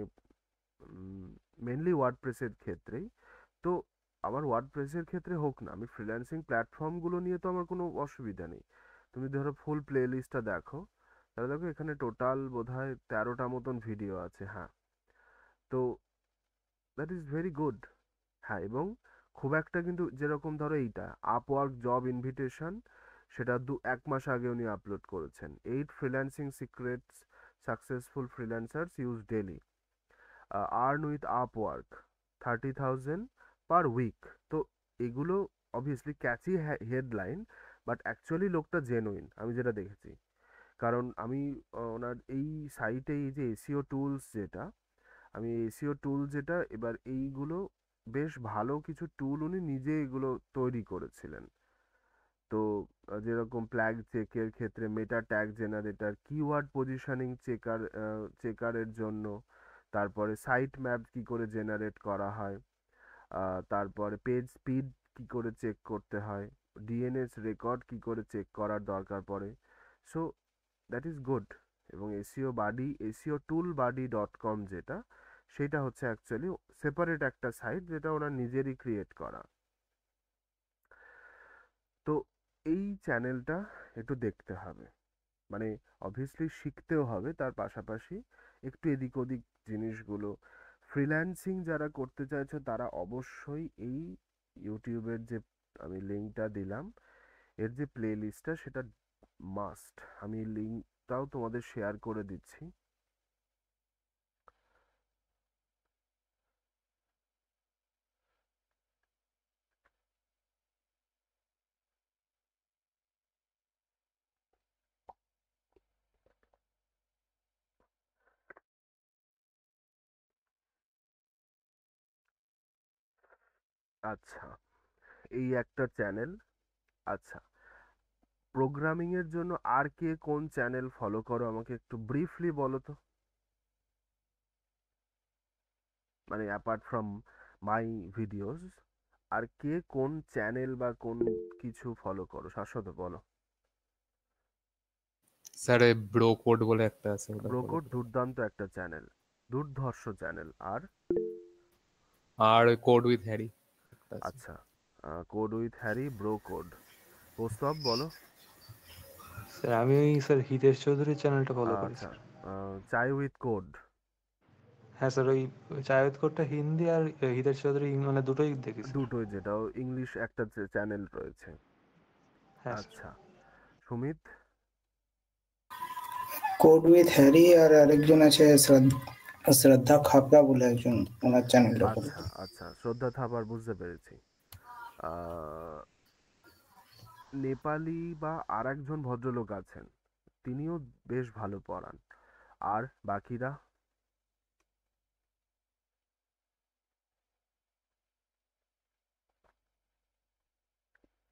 মেনলি ওয়ার্ডপ্রেসের ক্ষেত্রেই। তো আমার ওয়ার্ডপ্রেসের ক্ষেত্রে হোক না, আমি ফ্রিল্যান্সিং প্ল্যাটফর্মগুলো নিয়ে তো আমার কোনো অসুবিধা নেই। তুমি ধরো ফুল প্লে লিস্টটা দেখো, তাহলে দেখো এখানে টোটাল বোধহয় 13টা মতন ভিডিও আছে। হ্যাঁ, তো দ্যাট ইজ ভেরি গুড। হ্যাঁ, এবং খুব একটা কিন্তু যেরকম ধরো এইটা আপওয়ার্ক জব ইনভিটেশন, সেটা 1 মাস আগে উনি আপলোড করেছেন। 8 freelancing secrets successful freelancers use daily, earn with Upwork 30,000 per week. তো এগুলো obviously catchy headline, but actually লোকটা জেনুইন আমি যেটা দেখেছি। কারণ আমি ওনার এই সাইটে এই যে এসিও টুলস যেটা, আমি এসিও টুল যেটা, এবার এইগুলো বেশ ভালো কিছু টুল উনি নিজে এগুলো তৈরি করেছিলেন। তো যেরকম প্ল্যাগ চেকের ক্ষেত্রে meta tag generator, keyword positioning চেকারের জন্য, তারপরে সাইট ম্যাপ কি করে জেনারেট করা হয়, তারপরে পেজ স্পিড কি করে চেক করতে হয়, ডিএনএস রেকর্ড কি করে চেক করার দরকার পড়ে। So that is good. এবং এসিও টুল বাডি.com যেটা, সেটা হচ্ছে অ্যাকচুয়ালি সেপারেট একটা সাইট যেটা ওনার নিজেরই ক্রিয়েট করা। তো এই চ্যানেলটা একটু দেখতে হবে, মানে অবভিয়াসলি শিখতেও হবে, তার পাশাপাশি একটু এদিক ওদিক জিনিসগুলো ফ্রিল্যান্সিং যারা করতে চাইছে তারা অবশ্যই এই ইউটিউবের যে আমি লিঙ্কটা দিলাম, এর যে প্লে লিস্টটা সেটা মাস্ট। আমি লিঙ্কটাও তোমাদের শেয়ার করে দিচ্ছি। আচ্ছা, এই একটা চ্যানেল। আচ্ছা, প্রোগ্রামিং এর জন্য আর কে কোন চ্যানেল ফলো করো আমাকে একটু ব্রিফলি বলো তো, মানে অ্যাপার্ট ফ্রম মাই ভিডিওস আর কে কোন চ্যানেল বা কোন কিছু ফলো করো, শাশ্বত বলো। স্যার ব্রো কোড বলে একটা আছে, ওটা ফলো ব্রোকোড করি। দুর্দান্ত একটা চ্যানেল, দুর্ধর্ষ চ্যানেল। আর আর কোড উইথ হ্যারি একটা আছে। আচ্ছা, code with Harry, bro code. প্রস্তাব বলো। স্যার আমি ওই স্যার হিতেশ চৌধুরীর চ্যানেলটা ফলো করি আচ্ছা, স্যার। চাই উইথ কোড। হ্যাঁ স্যার, ওই জাভেদ কোডটা হিন্দি আর হিতেশ চৌধুরী মানে দুটোই দেখি স্যার। দুটোই, যেটাও ইংলিশ একটা চ্যানেল রয়েছে। হ্যাঁ স্যার। আচ্ছা, সুমিত। কোড উইথ হ্যারি আর আরেকজন আছে শ্রদ্ধা খাপড়া বলে একজন, ওনার চ্যানেলটা ফলো আচ্ছা করি। আচ্ছা, শ্রদ্ধা থাপার, বুঝতে পেরেছি। আহ, নেপালি বা আর একজন ভদ্রলোক আছেন, তিনিও বেশ ভালো পড়ান। আর বাকিরা?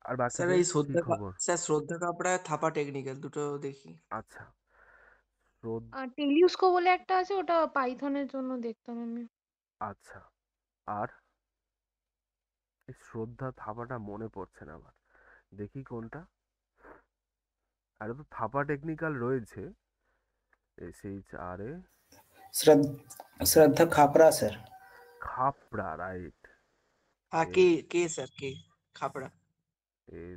আর স্যার বাকিদের এই কি শ্রদ্ধা খবর? স্যার শ্রদ্ধা কাপড়া থাপা টেকনিক্যাল দুটো দেখি। আচ্ছা, শ্রদ্ধ আর টেলিউস্কো বলে একটা আছে, ওটা পাইথনের জন্য দেখতাম আমি। আচ্ছা, আর এই শ্রদ্ধা থাপাটা মনে পড়ছে না আমার, দেখি কোনটা। আর তো থাপা টেকনিক্যাল রয়েছে, SHRA। শ্রদ্ধা খাপড়া স্যার। খাপড়া, রাইট। হ্যাঁ কে এস কে স্যার কে খাপড়া।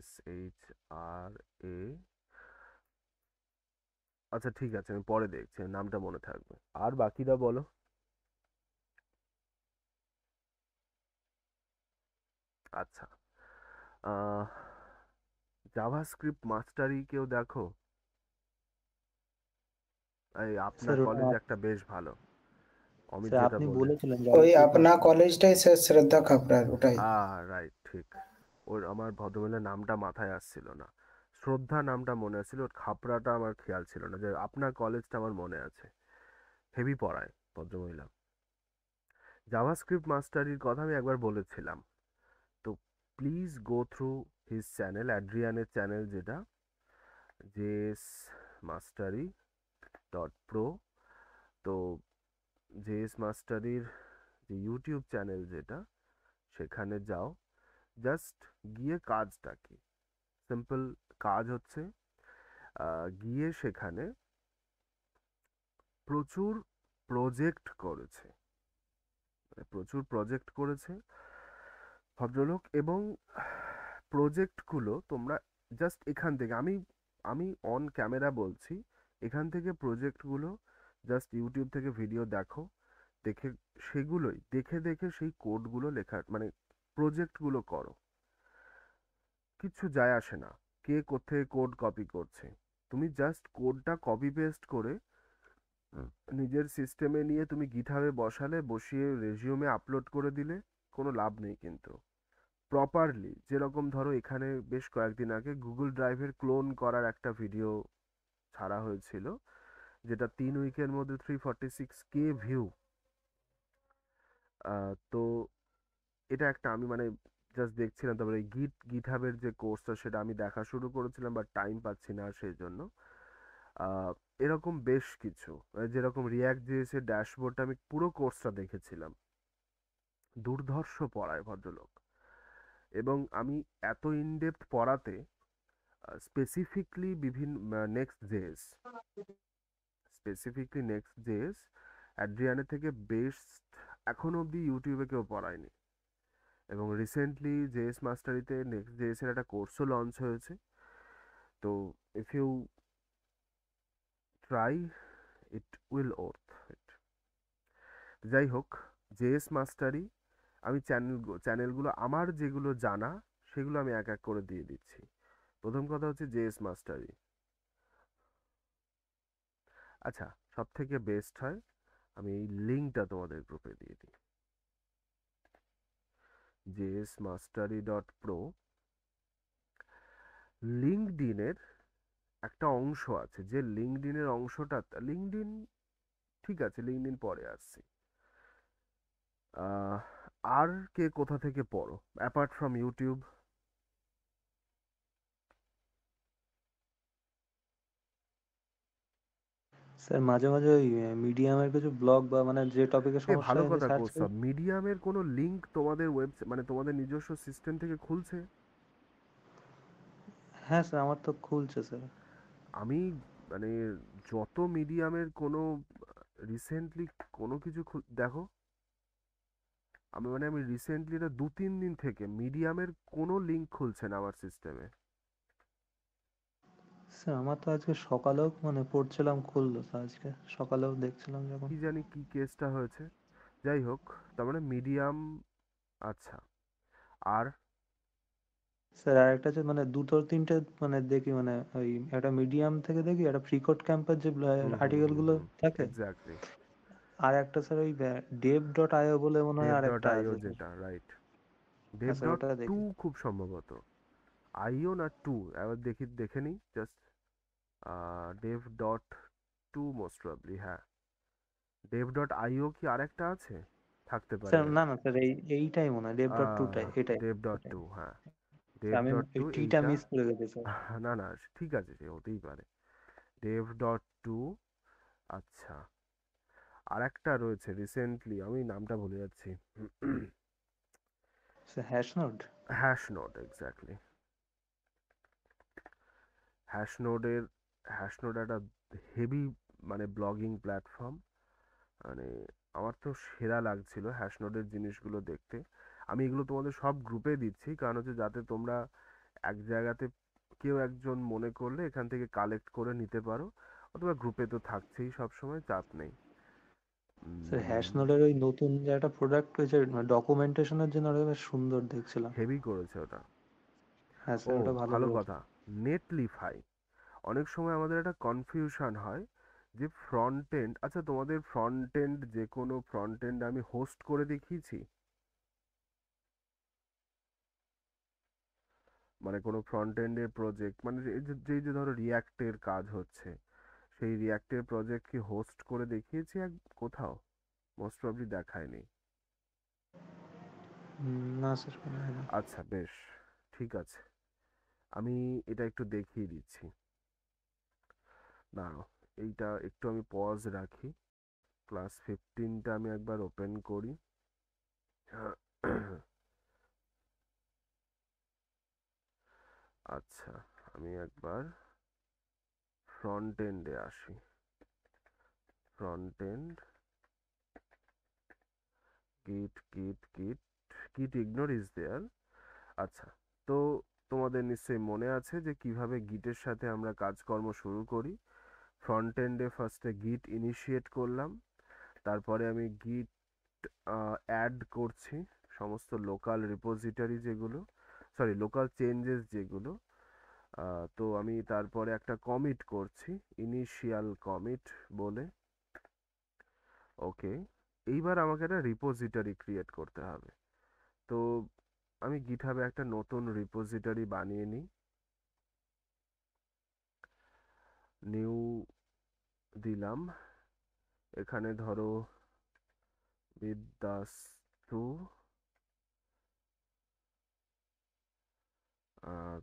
SHRA। আচ্ছা ঠিক আছে, আমি পরে দেখছি, নামটা মনে থাকবে। আর বাকিরা বলো। আচ্ছা, জাভাস্ক্রিপ্ট মাস্টারি কেউ দেখো? এই আপনার স্যার ওটা কলেজ একটা বেশ ভালো, অমিত স্যার যেটা আপনি বললেন। বলেছিলেন ওই জাভাস্ক্রিপ্ট আপনা মাস্টার। কলেজটাই স্যার শ্রদ্ধা খাপড়ার ওটাই। রাইট, ঠিক। ওর আমার ভদ্রমহিলার নামটা মাথায় আসছিল না। শ্রদ্ধা নামটা মনে আসছিল, ওর খাপড়াটা আমার খেয়াল ছিল না। যে আপনার কলেজটা আমার মনে আছে, হেভি পড়ায় ভদ্রমহিলা। জাভাস্ক্রিপ্ট মাস্টারির কথা আমি একবার বলেছিলাম, তো please go through his channel, অ্যাড্রিয়ানের চ্যানেল যেটা জেএস মাস্টারি .pro। তো জেএস মাস্টারির যে ইউটিউব চ্যানেল যেটা, সেখানে যাও, জাস্ট গিয়ে কাজটা কি, সিম্পল কাজ হচ্ছে গিয়ে সেখানে প্রচুর প্রজেক্ট করেছে, মানে প্রচুর প্রজেক্ট করেছে। ভদ্রলোক, এবং প্রজেক্টগুলো তোমরা জাস্ট এখান থেকে, আমি আমি অন ক্যামেরা বলছি, এখান থেকে প্রজেক্টগুলো জাস্ট ইউটিউব থেকে ভিডিও দেখো, দেখে সেগুলোই দেখে দেখে সেই কোডগুলো লেখা, মানে প্রজেক্টগুলো করো। কিচ্ছু যায় আসে না কে কোথায় কোড কপি করছে, তুমি জাস্ট কোডটা কপি পেস্ট করে নিজের সিস্টেমে নিয়ে তুমি গিটহাবে বসালে, বসিয়ে রেজিউমে আপলোড করে দিলে কোনো লাভ নেই কিন্তু। প্রপারলি, যেরকম ধরো এখানে বেশ কয়েকদিন আগে গুগল ড্রাইভের ক্লোন করার একটা ভিডিও ছাড়া হয়েছিল, যেটা 3 উইকের মধ্যে 346K ভিউ। তো এটা একটা, আমি মানে জাস্ট দেখছিলাম, তারপরে গিটহাবের যে কোর্সটা সেটা আমি দেখা শুরু করেছিলাম, বাট টাইম পাচ্ছি না সেই জন্য। আহ, এরকম বেশ কিছু, যেরকম রিয়াক্ট জেএস এর ড্যাশবোর্ডটা আমি পুরো কোর্সটা দেখেছিলাম, দুর্ধর্ষ পড়ায় ভদ্রলোক। এবং আমি এত ইনডেপথ পড়াতে, স্পেসিফিকলি বিভিন্ন নেক্সট জেএস অ্যাড্রিয়ানের থেকে বেস্ট এখন অবধি ইউটিউবে কেউ পড়ায়নি। এবং রিসেন্টলি জেএস মাস্টারিতে নেক্সট জেএস এর একটা কোর্সও লঞ্চ হয়েছে। তো if you try, it will worth it. যাই হোক, জেএস মাস্টারি, আমি চ্যানেলগুলো আমার যেগুলো জানা সেগুলো আমি এক এক করে দিয়ে দিচ্ছি। প্রথম কথা হচ্ছে জেএস মাস্টারি। আচ্ছা, সব থেকে বেস্ট হয়, আমি এই লিঙ্কটা তোমাদের গ্রুপে দিয়ে দিই, jsmastery.pro। লিঙ্কডইনের একটা অংশ আছে, যে লিঙ্কডইনের অংশটা, লিঙ্কডইন ঠিক আছে, লিঙ্কডইন পরে আসছি। আহ, আর কে কোথা থেকে পড়ো অ্যাপার্ট ফ্রম ইউটিউব? স্যার মাঝে মাঝে ওই মিডিয়ামের কিছু ব্লগ বা মানে যে টপিকের সমস্যা ভালো হয়েছে কথা সার্চ কোর্স, করি। মিডিয়ামের কোনো লিঙ্ক তোমাদের মানে তোমাদের নিজস্ব সিস্টেম থেকে খুলছে? হ্যাঁ স্যার, আমার তো খুলছে স্যার। আমি মানে যত মিডিয়ামের কোনো রিসেন্টলি কোনো কিছু দেখো, আমি রিসেন্টলি এটা 2-3 দিন থেকে মিডিয়ামের কোনো লিঙ্ক খুলছে না আমার সিস্টেমে। স্যার আমার তো আজকে সকালেও মানে পড়ছিলাম, খুললো তো আজকে সকালেও দেখছিলাম যখন। কি জানি কি কেসটা হয়েছে। যাই হোক, তার মানে মিডিয়াম। আচ্ছা, আর স্যার আর একটা যে মানে দুটো তিনটে মানে দেখি, মানে ওই একটা মিডিয়াম থেকে দেখি, একটা ফ্রিকোড ক্যাম্পের যে হুম হুম আর্টিকেল হুম গুলো হুম থাকে। এক্স্যাক্টলি। আর একটা স্যার ওই dev.io বলে মনে হয় ডেভ আর ডট একটা আইও, আছে স্যার। যেটা রাইট, ডেভ হ্যাঁ স্যার, ডট ওটা টু দেখি। খুব সম্ভবত, আইও না টু, এবার দেখে নিই just. Dev dot to most probably, হ্যাঁ। ডেভ ডট আইও কি আরেকটা আছে? থাকতে পারে স্যার আর না কি। না স্যার, এইটাই মনে হয় dev.2টাই, এটাই ডেভ ডট এটাই। টু, হ্যাঁ। স্যার ডেভ আমি ডট ওই টু টিটা এইটা। মিস করে গেছি স্যার। না না, ঠিক আছে, সে হতেই পারে। ডেভ ডট টু, আচ্ছা। আর একটা রয়েছে রিসেন্টলি, আমি নামটা ভুলে যাচ্ছি। Sir hash node. Hash node, exactly. Hash নোডের, হ্যাশ নোড একটা হেভি মানে ব্লগিং প্ল্যাটফর্ম। মানে আমার তো সেরা লাগছিল হ্যাশ নোডের জিনিসগুলো দেখতে। আমি এগুলো তোমাদের সব গ্রুপে দিচ্ছি, কারণ হচ্ছে যাতে তোমরা এক জায়গাতে কেউ একজন মনে করলে এখান থেকে কালেক্ট করে নিতে পারো, অথবা গ্রুপে তো থাকছেই সব সময়, চাপ নেই। স্যার হ্যাশ নোডের ওই নতুন যে একটা প্রোডাক্ট হয়েছে ডকুমেন্টেশনের জন্য, ওটা বেশ সুন্দর দেখছিলাম। হেভি করেছে ওটা। হ্যাঁ ও, স্যার, ওটা ভালো ভালো করেছে। কথা। নেটলিফাই, অনেক সময় আমাদের একটা কনফিউশন হয় যে ফ্রন্ট এন্ড, আচ্ছা তোমাদের ফ্রন্ট এন্ড, যে কোনো ফ্রন্ট এন্ড আমি হোস্ট করে দেখিয়েছি, মানে কোনো ফ্রন্ট এন্ডের প্রজেক্ট, মানে যে ধরো রিয়াক্টের কাজ হচ্ছে, সেই রিয়াক্টের প্রজেক্ট কি হোস্ট করে দেখিয়েছি কোথাও? মোস্ট প্রবলি দেখায়নি। না স্যার, মনে হয় না। আচ্ছা, বেশ, ঠিক আছে, আমি এটা একটু দেখিয়ে দিচ্ছি। দাঁড়াও, এইটা একটু আমি পজ রাখি, ক্লাস 15টা আমি একবার ওপেন করি। আচ্ছা, আমি একবার ফ্রন্ট এন্ডে আসি। ফ্রন্ট এন্ড, গিট গিট গিট git ignore is there. আচ্ছা, তো তোমাদের নিশ্চয়ই মনে আছে যে কিভাবে গিটের সাথে আমরা কাজকর্ম শুরু করি। ফ্রন্ট এন্ডে ফার্স্টে গিট ইনিশিয়েট করলাম, তারপরে আমি গিট অ্যাড করছি সমস্ত লোকাল রিপোজিটরি যেগুলো, সরি লোকাল চেঞ্জেস যেগুলো। তো আমি তারপরে একটা কমিট করছি, ইনিশিয়াল কমিট বলে। ওকে, এইবার আমাকে একটা রিপোজিটরি ক্রিয়েট করতে হবে। তো আমি গিটহাবে একটা নতুন রিপোজিটরি বানিয়ে নিই, নিউ দিলাম, এখানে ধরো বিদ্যাস্তু,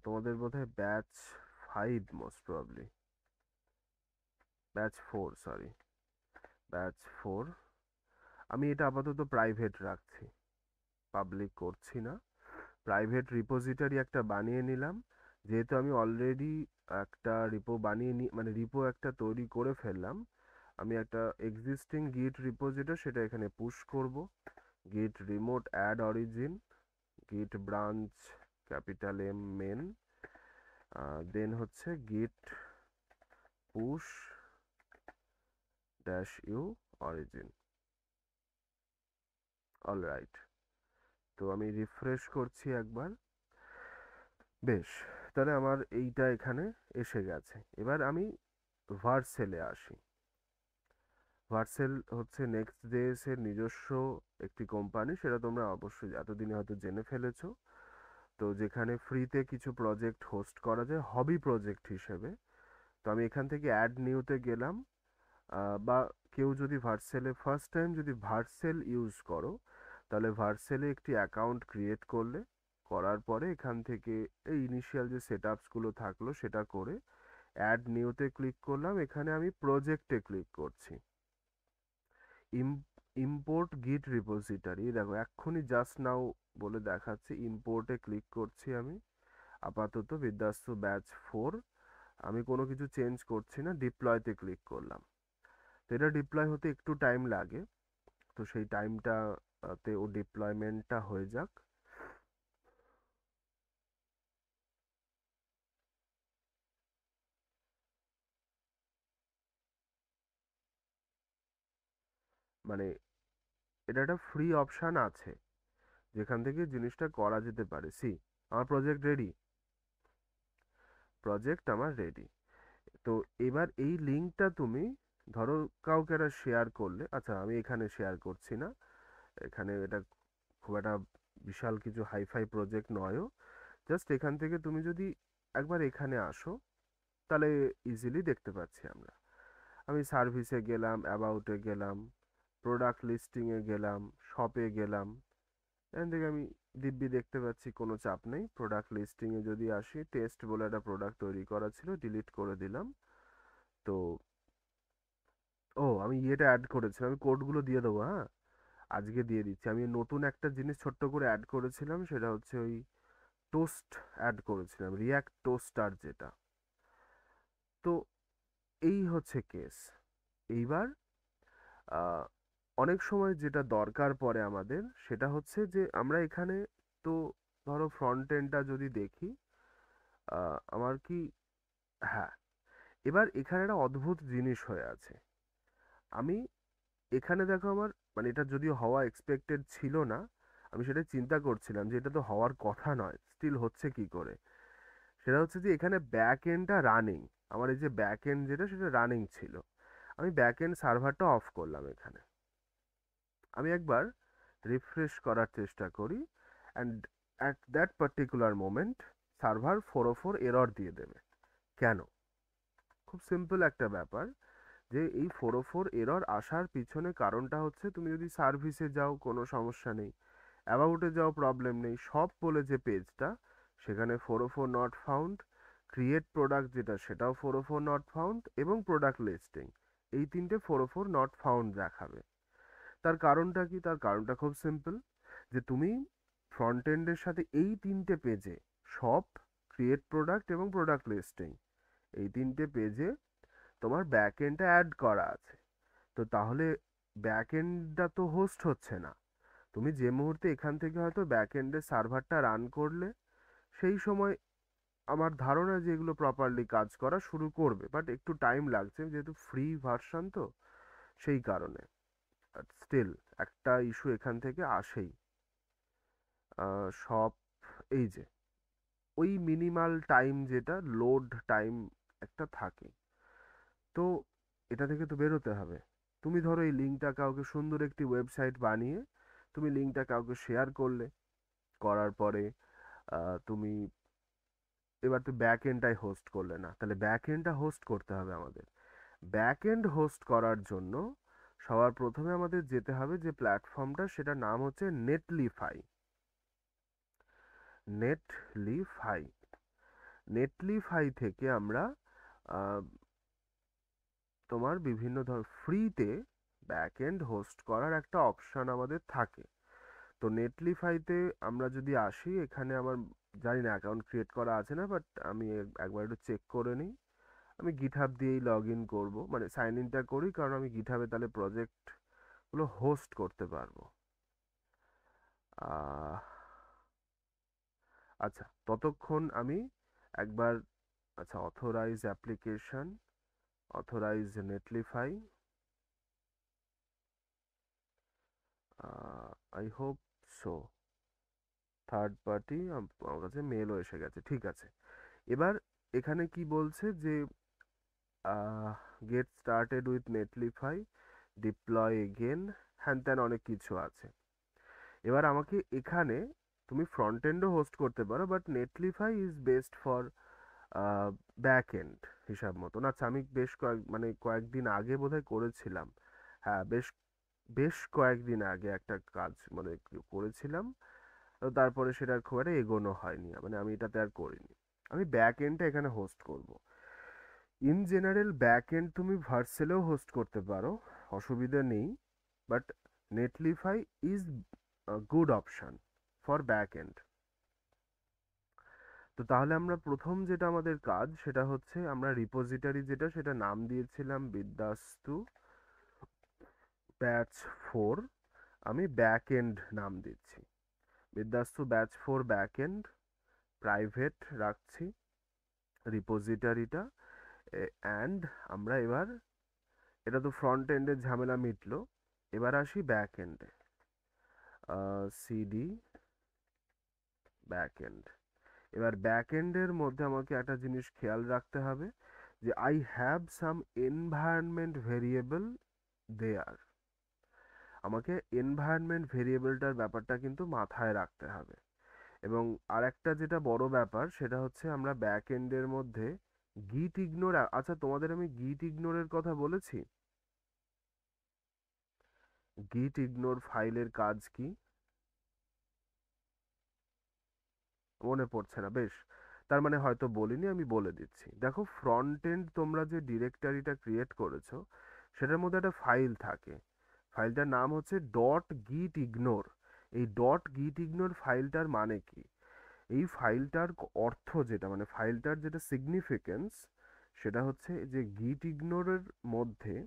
তোমাদের বোধহয় batch 5 most probably, batch 4, sorry batch 4। আমি এটা আপাতত প্রাইভেট রাখছি, পাবলিক করছি না। প্রাইভেট রিপোজিটরি একটা বানিয়ে নিলাম, যেহেতু আমি অলরেডি একটা রিপো বানিয়ে মানে রিপো একটা তৈরি করে ফেললাম। আমি একটা এক্সিস্টিং গিট রিপোজিটর সেটা এখানে পুশ করব, git remote add origin, git branch capital M main, then হচ্ছে git push dash u origin. Alright, তো আমি রিফ্রেশ করছি একবার। বেশ, তাহলে আমার এইটা এখানে এসে গেছে। এবার আমি ভার্সেলে আসি। ভার্সেল হচ্ছে নেক্সট জেএস এর নিজস্ব একটি কোম্পানি, সেটা তোমরা অবশ্যই এতদিনে হয়তো জেনে ফেলেছো। তো যেখানে ফ্রিতে কিছু প্রজেক্ট হোস্ট করা যায় হবি প্রজেক্ট হিসেবে। তো আমি এখান থেকে অ্যাড নিউতে গেলাম, বা কেউ যদি ভার্সেলে ফার্স্ট টাইম যদি ভার্সেল ইউজ করো, তাহলে ভার্সেলে একটি অ্যাকাউন্ট ক্রিয়েট করলে, করার পরে এখান থেকে এই ইনিশিয়াল যে সেটআপসগুলো থাকলো সেটা করে অ্যাড নিউতে ক্লিক করলাম। এখানে আমি প্রজেক্টে ক্লিক করছি, ইম্পোর্ট গিট রিপোজিটরি, দেখো এক্ষুনি জাস্ট নাও বলে দেখাচ্ছি। ইম্পোর্টে ক্লিক করছি আমি, আপাতত বিদ্যাস্তু ব্যাচ 4, আমি কোনো কিছু চেঞ্জ করছি না। ডিপ্লয়তে ক্লিক করলাম, তো এটা ডিপ্লয় হতে একটু টাইম লাগে, তো সেই টাইমটাতে ও ডিপ্লয়মেন্টটা হয়ে যাক। মানে এটা একটা ফ্রি অপশান আছে যেখান থেকে জিনিসটা করা যেতে পারে। সি, আমার প্রজেক্ট রেডি, প্রজেক্ট আমার রেডি। তো এবার এই লিঙ্কটা তুমি ধরো কাউকে একটা শেয়ার করলে, আচ্ছা আমি এখানে শেয়ার করছি না, এখানে এটা খুব একটা বিশাল কিছু হাইফাই প্রজেক্ট নয়ও। জাস্ট এখান থেকে তুমি যদি একবার এখানে আসো, তাহলে ইজিলি দেখতে পাচ্ছি আমরা। আমি সার্ভিসে গেলাম, অ্যাবাউটে গেলাম, প্রোডাক্ট লিস্টিংয়ে গেলাম, শপে গেলাম, এখান থেকে আমি দিব্যি দেখতে পাচ্ছি, কোনো চাপ নেই। প্রোডাক্ট লিস্টিংয়ে যদি আসি, টেস্ট বলে একটা প্রোডাক্ট তৈরি করা ছিল, ডিলিট করে দিলাম। তো আমি ইয়েটা অ্যাড করেছিলাম, আমি কোডগুলো দিয়ে দেবো, হ্যাঁ আজকে দিয়ে দিচ্ছি। আমি নতুন একটা জিনিস ছোট্ট করে অ্যাড করেছিলাম, সেটা হচ্ছে ওই টোস্ট অ্যাড করেছিলাম, রিয়াক্ট টোস্টার যেটা। তো এই হচ্ছে কেস। এইবার অনেক সময় যেটা দরকার পড়ে আমাদের, সেটা হচ্ছে যে আমরা এখানে, তো ধরো ফ্রন্ট এন্ডটা যদি দেখি, আমার কি, হ্যাঁ, এবার এখানে একটা অদ্ভুত জিনিস হয়ে আছে। আমি এখানে দেখো আমার, মানে এটা যদিও হওয়া এক্সপেক্টেড ছিল না, আমি সেটা চিন্তা করছিলাম যে এটা তো হওয়ার কথা নয়, স্টিল হচ্ছে কি করে। সেটা হচ্ছে যে এখানে ব্যাক এন্ডটা রানিং, আমার এই যে ব্যাক এন্ড যেটা সেটা রানিং ছিল। আমি ব্যাক এন্ড সার্ভারটা অফ করলাম এখানে। আমি একবার রিফ্রেশ করার চেষ্টা করি, and at that particular moment server 404 error দিয়ে দেবে। কেন? খুব সিম্পল একটা ব্যাপার, যে এই 404 এরর আসার পিছনে কারণটা হচ্ছে, তুমি যদি সার্ভিসে যাও কোনো সমস্যা নেই, অ্যাবাউটে যাও প্রবলেম নেই, সব বলে যে পেজটা, সেখানে 404 নট ফাউন্ড, ক্রিয়েট প্রোডাক্ট যেটা সেটাও 404 নট ফাউন্ড, এবং প্রোডাক্ট লিস্টিং, এই তিনটে 404 নট ফাউন্ড দেখাবে। তার কারণটা কি? তার কারণটা খুব সিম্পল, যে তুমি ফ্রন্ট এন্ডের সাথে এই তিনটে পেজে, শপ, ক্রিয়েট প্রোডাক্ট এবং প্রোডাক্ট লিস্টিং, এই তিনটে পেজে তোমার ব্যাক এন্ডটা অ্যাড করা আছে। তো তাহলে ব্যাক এন্ডটা তো হোস্ট হচ্ছে না, তুমি যে মুহূর্তে এখান থেকে হয়তো ব্যাকএন্ডের সার্ভারটা রান করলে সেই সময় আমার ধারণা যে এগুলো প্রপারলি কাজ করা শুরু করবে, বাট একটু টাইম লাগছে যেহেতু ফ্রি ভার্সন তো, সেই কারণে। স্টিল একটা ইস্যু এখান থেকে আসেই। সব এই যে ওই মিনিমাল টাইম যেটা লোড টাইম একটা থাকে, তো এটা থেকে তো বেরোতে হবে। তুমি ধরো এই লিঙ্কটা কাউকে, সুন্দর একটি ওয়েবসাইট বানিয়ে তুমি লিঙ্কটা কাউকে শেয়ার করলে, করার পরে তুমি এবার তো ব্যাক এন্ডটাই হোস্ট করলে না, তাহলে ব্যাক এন্ডটা হোস্ট করতে হবে আমাদের। ব্যাক এন্ড হোস্ট করার জন্য সবার প্রথমে আমাদের যেতে হবে যে প্ল্যাটফর্মটা, সেটার নাম হচ্ছে নেটলিফাই। নেটলিফাই নেটলিফাই থেকে আমরা তোমার বিভিন্ন ফ্রিতে ব্যাক এন্ড হোস্ট করার একটা অপশন আমাদের থাকে। তো নেটলিফাইতে আমরা যদি আসি, এখানে আমার জানি না অ্যাকাউন্ট ক্রিয়েট করা আছে না, বাট আমি একবার একটু চেক করে নিই। আমি গিটহাব দিয়েই লগ ইন করবো, মানে সাইন ইনটা করি, কারণ আমি গিটহাবে তাহলে প্রজেক্টগুলো হোস্ট করতে পারবো। আচ্ছা, ততক্ষণ আমি একবার, আচ্ছা, authorize application, authorize Netlify, I hope so third party, আমার কাছে মেলও এসে গেছে, ঠিক আছে। এবার এখানে কি বলছে যে get started with Netlify, deploy again, হ্যান ত্যান অনেক কিছু আছে। এবার আমাকে এখানে, তুমি ফ্রন্ট এন্ডও হোস্ট করতে পারো, but Netlify is best for back end হিসাব মতন। আচ্ছা, আমি বেশ কয়েকদিন আগে বোধহয় করেছিলাম, হ্যাঁ বেশ বেশ কয়েকদিন আগে একটা কাজ করেছিলাম, তো তারপরে সেটা আর খুব একটা এগোনো হয়নি, মানে আমি এটাতে আর করিনি। আমি ব্যাক এন্ডটা এখানে হোস্ট করব। ইন জেনারেল ব্যাক এন্ড তুমি ভার্সেলেও হোস্ট করতে পারো, অসুবিধা নেই, but Netlify is good option for back end. তো তাহলে আমরা প্রথম যেটা আমাদের কাজ, সেটা হচ্ছে আমরা রিপোজিটরি যেটা, সেটা নাম দিয়েছিলাম বিদ্যাস্তু ব্যাচ 4, আমি ব্যাক এন্ড নাম দিচ্ছি বিদ্যাস্তু ব্যাচ 4 ব্যাক এন্ড, প্রাইভেট রাখছি রিপোজিটরিটা। অ্যান্ড আমরা এবার, এটা তো ফ্রন্ট এন্ডের ঝামেলা মিটলো, এবার আসি ব্যাক এন্ডে। CD back end. এবার ব্যাক এন্ডের মধ্যে আমাকে একটা জিনিস খেয়াল রাখতে হবে, যে I have some environment variable there. আমাকে এনভায়রনমেন্ট ভেরিয়েবলটার ব্যাপারটা কিন্তু মাথায় রাখতে হবে। এবং আরেকটা যেটা বড় ব্যাপার, সেটা হচ্ছে আমরা ব্যাক এন্ডের মধ্যে গিট ইগনোর, আচ্ছা তোমাদের আমি গিট ইগনোরের কথা বলেছি? গিট ইগনোর ফাইলের কাজ কি মনে পড়ছে না, বেশ, তার মানে হয়তো বলিনি, আমি বলে দিচ্ছি। দেখো, ফ্রন্ট এন্ড তোমরা যে ডিরেক্টরিটা ক্রিয়েট করেছো, সেটার মধ্যে একটা ফাইল থাকে, ফাইলটার নাম হচ্ছে ডট গিট ইগনোর। এই ডট গিট ইগনোর ফাইলটার মানে কি? এই ফাইলটার অর্থ যেটা, মানে ফাইলটার যেটা সিগনিফিকেন্স, সেটা হচ্ছে যে গিট ইগনোরের মধ্যে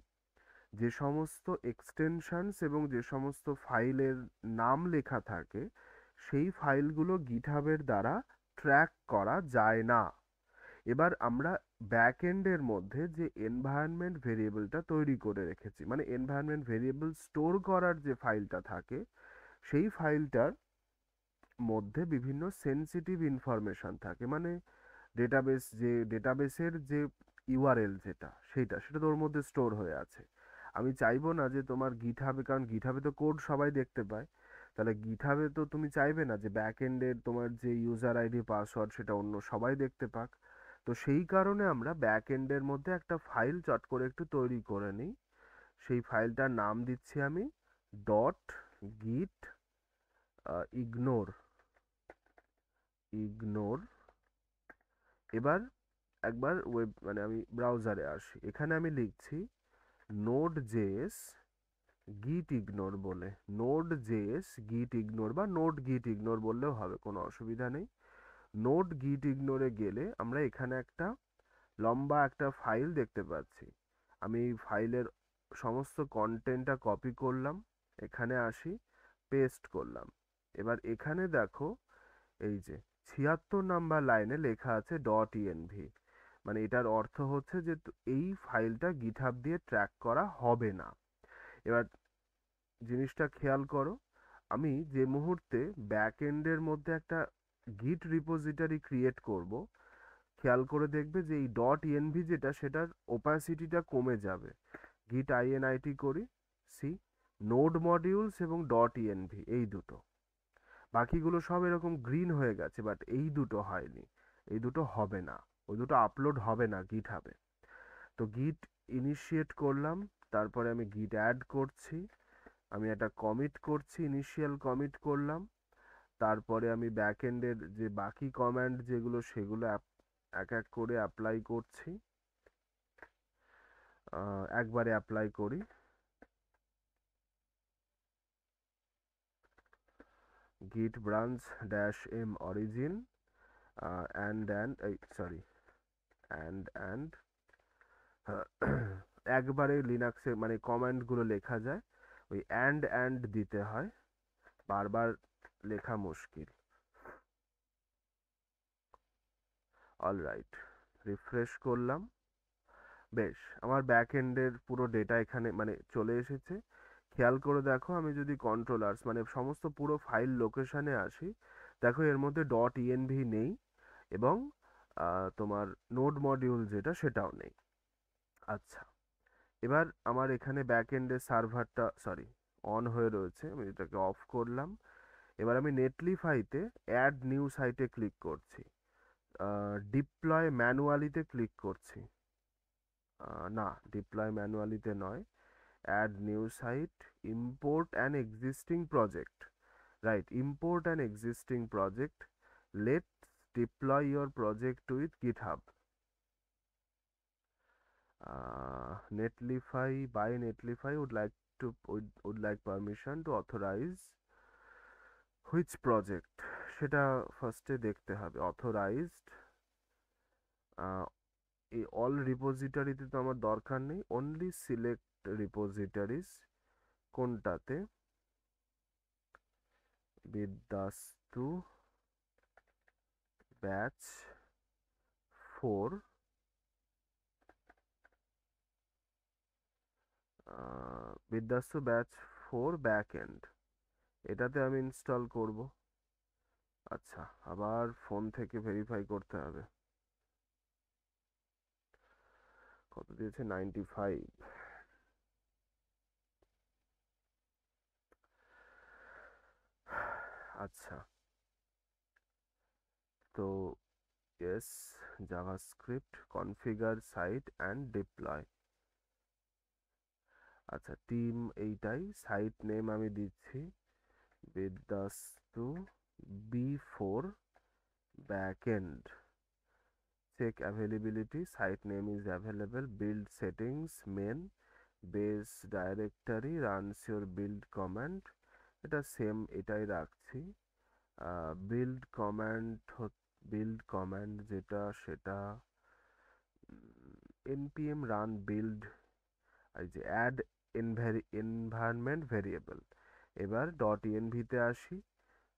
যে সমস্ত এক্সটেনশনস এবং যে সমস্ত ফাইলের নাম লেখা থাকে, সেই ফাইলগুলো গিটহাবের দ্বারা ট্র্যাক করা যায় না। এবার আমরা ব্যাক এন্ডের মধ্যে যে এনভায়রনমেন্ট ভেরিয়েবলটা তৈরি করে রেখেছি, মানে এনভায়রনমেন্ট ভেরিয়েবল স্টোর করার যে ফাইলটা থাকে, সেই ফাইলটার মধ্যে বিভিন্ন সেনসিটিভ ইনফরমেশন থাকে, মানে ডেটাবেসের যে ইউআরএল যেটা, সেটা তো ওর মধ্যে স্টোর হয়ে আছে। আমি চাইবো না যে তোমার গিটহাবে, কারণ গিটহাবে তো কোড সবাই দেখতে পায়, তাহলে গিটহাবে তো তুমি চাইবে না যে ব্যাক এন্ডের তোমার যে ইউজার আইডি পাসওয়ার্ড সেটা অন্য সবাই দেখতে পাক। তো সেই কারণে আমরা ব্যাক এন্ডের মধ্যে একটা ফাইল চট করে একটু তৈরি করে নিই। সেই ফাইলটার নাম দিচ্ছি আমি ডট গিট ইগনোর। এবার একবার আমি ব্রাউজারে আসি, এখানে আমি লিখছি নোড জেএস গিট ইগনোর বলে, নোড জেএস গিট ইগনোর বা নোড গিট ইগনোর বললেও হবে, কোনো অসুবিধা নেই। নোড গিট ইগনোরে গেলে আমরা এখানে একটা লম্বা একটা ফাইল দেখতে পাচ্ছি। আমি এই ফাইলের সমস্ত কন্টেন্টটা কপি করলাম, এখানে আসি, পেস্ট করলাম। এবার এখানে দেখো এই যে 76 নাম্বার লাইনে লেখা আছে .env, মানে এটার অর্থ হচ্ছে যে এই ফাইলটা গিটহাব দিয়ে ট্র্যাক করা হবে না। এবার জিনিসটা খেয়াল করো, আমি যে মুহূর্তে ব্যাক এন্ডের মধ্যে একটা গিট রিপোজিটরি ক্রিয়েট করব, খেয়াল করে দেখবে যে এই .env যেটা, সেটার ওপাসিটিটা কমে যাবে। গিট init করি, সি নোড মডিউলস এবং .env এই দুটো, বাকিগুলো সব এরকম গ্রিন হয়ে গেছে, বাট এই দুটো হয়নি, এই দুটো হবে না, ওই দুটো আপলোড হবে না গিটহাবে। তো গিট ইনিশিয়েট করলাম, তারপরে আমি গিট অ্যাড করছি, আমি একটা কমিট করছি, ইনিশিয়াল কমিট করলাম, তারপরে আমি ব্যাকএন্ডের যে বাকি কমান্ড যেগুলো সেগুলো এক এক করে অ্যাপ্লাই করছি। একবারে অ্যাপ্লাই করি, git branch -m origin and একবারে লিনাক্সে মানে কমান্ডগুলো লেখা যায়, ওই অ্যান্ড দিতে হয়, বারবার লেখা মুশকিল। অলরাইট, রিফ্রেশ করলাম, বেশ আমার ব্যাক এন্ডের পুরো ডেটা এখানে মানে চলে এসেছে। খেয়াল করে দেখো, আমি যদি কন্ট্রোলার্স মানে সমস্ত পুরো ফাইল লোকেশনে আসি, দেখো এর মধ্যে .env নেই এবং তোমার নোড মডিউল যেটা সেটাও নেই। আচ্ছা, এবার আমার এখানে ব্যাক এন্ডের সার্ভারটা অন হয়ে রয়েছে, আমি এটাকে অফ করলাম। এবার আমি নেটলিফাইতে অ্যাড নিউ সাইটে ক্লিক করছি, ডিপ্লয় ম্যানুয়ালিতে ক্লিক করছি, না ডিপ্লয় ম্যানুয়ালিতে নয়, add new site, import an existing project, right, import an existing project, let's deploy your project with GitHub. Netlify by Netlify would like permission to authorize which project, সেটা ফার্স্টে দেখতে হবে। Authorised, এই all রিপোজিটরিতে তো আমার দরকার নেই, অনলি সিলেক্ট রিপোজিটরিজ, কোনটাতে, বিদ্যাস্তু ব্যাচ 4, বিদ্যাস্তু ব্যাচ 4 ব্যাকএন্ড, এটাতে আমি ইনস্টল করব। আচ্ছা, আবার ফোন থেকে ভেরিফাই করতে হবে, কত দিয়েছে, 95। আচ্ছা, তো yes, JavaScript configure site and deploy. আচ্ছা, টিম এইটাই, সাইট নেম আমি দিচ্ছি বিদ্যাস্তু B4 backend, check availability, site name is available, build settings, main, base directory, runs your build command, এটা সেম এটাই রাখছি। বিল্ড কমান্ড যেটা সেটা npm রান বিল্ড, এই যে অ্যাড এনভায়রনমেন্ট ভেরিয়েবল। এবার .env তে আসি,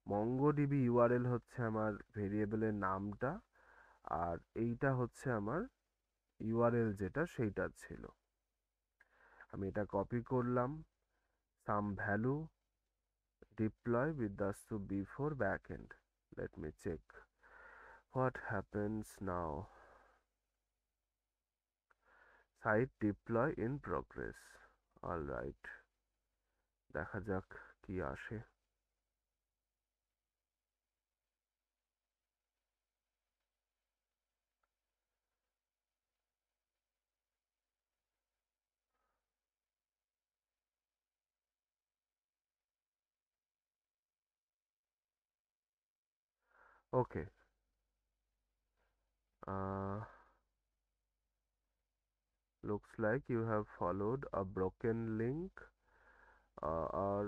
MongoDB URL হচ্ছে আমার ভেরিয়েবলের নামটা, আর এইটা হচ্ছে আমার URL যেটা সেইটা ছিল। আমি এটা কপি করলাম, সাম ভ্যালু, ডিপ্লয় বিদ্যাস্তু B4 backend. Let me check what happens now. Site deploy in progress. All right, দেখা যাক কি আসে। Okay, looks like you have followed a broken link or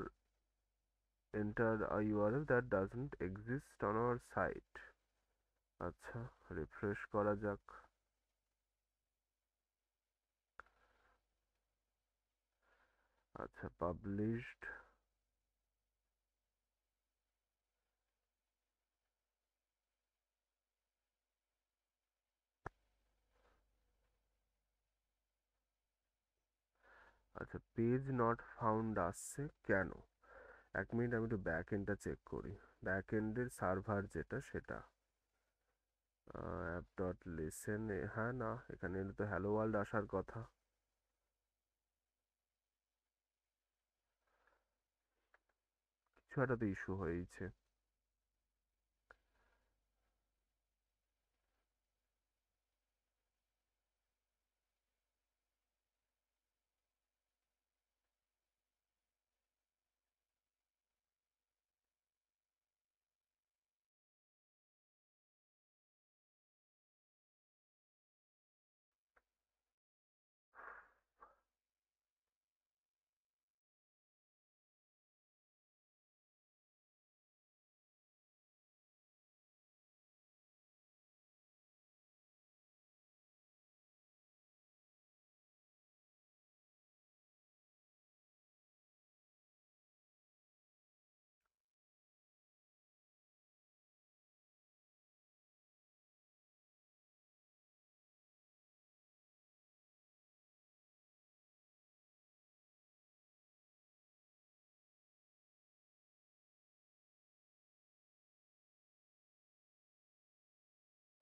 entered a URL that doesn't exist on our site. আচ্ছা, refresh করা যাক। আচ্ছা, published, আচ্ছা, page not found আসছে কেন? 1 মিনিট, আমি একটু ব্যাক এন্ডটা চেক করি। ব্যাক এন্ডের সার্ভার যেটা, সেটা অ্যাপ ডট লিসেন, হ্যাঁ না, এখানে তো হ্যালো ওয়ার্ল্ড আসার কথা। কিছু একটা তো ইস্যু হয়েছে।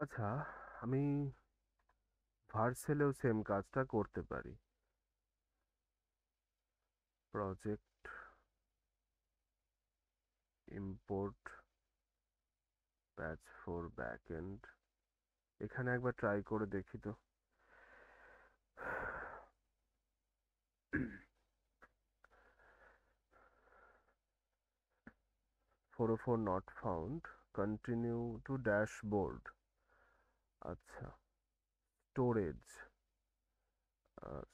আচ্ছা, আমি ভার্সেলেও সেম কাজটা করতে পারি। Project import patch for backend, এখানে একবার ট্রাই করে দেখি তো। 404 not found, continue to dashboard। আচ্ছা, স্টোরেজ,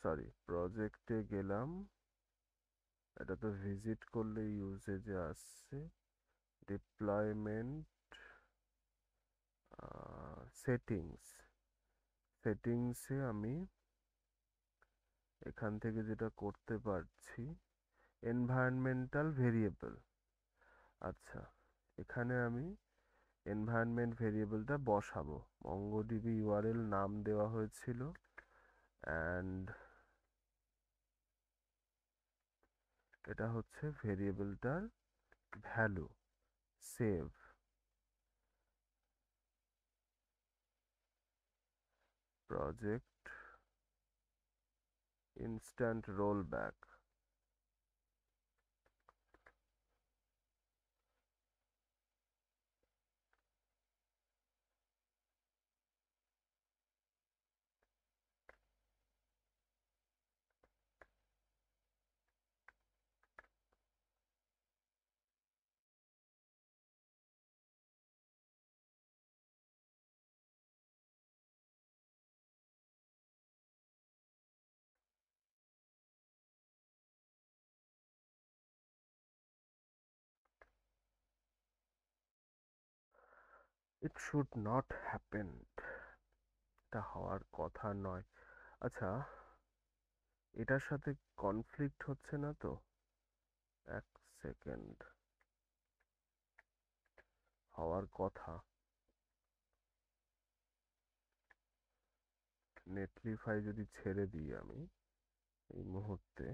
সরি, প্রজেক্টে গেলাম, এটা তো ভিজিট করলে ইউজেজে আসছে। ডিপ্লয়মেন্ট, সেটিংস, সেটিংসে আমি এখান থেকে যেটা করতে পারছি, এনভায়রনমেন্টাল ভেরিয়েবল। আচ্ছা, এখানে আমি এনভায়রনমেন্ট ভেরিয়েবলটা বসাবো। মঙ্গোডিবি ইউআরএল নাম দেওয়া হয়েছিল, অ্যান্ড এটা হচ্ছে ভেরিয়েবলটার value. Save, project instant roll back. It should not happen, এটা হওয়ার কথা নয়। আচ্ছা, এটার সাথে কনফ্লিক্ট হচ্ছে না তো? 1 সেকেন্ড, হওয়ার কথা। নেটলিফাই যদি ছেড়ে দিই আমি এই মুহূর্তে,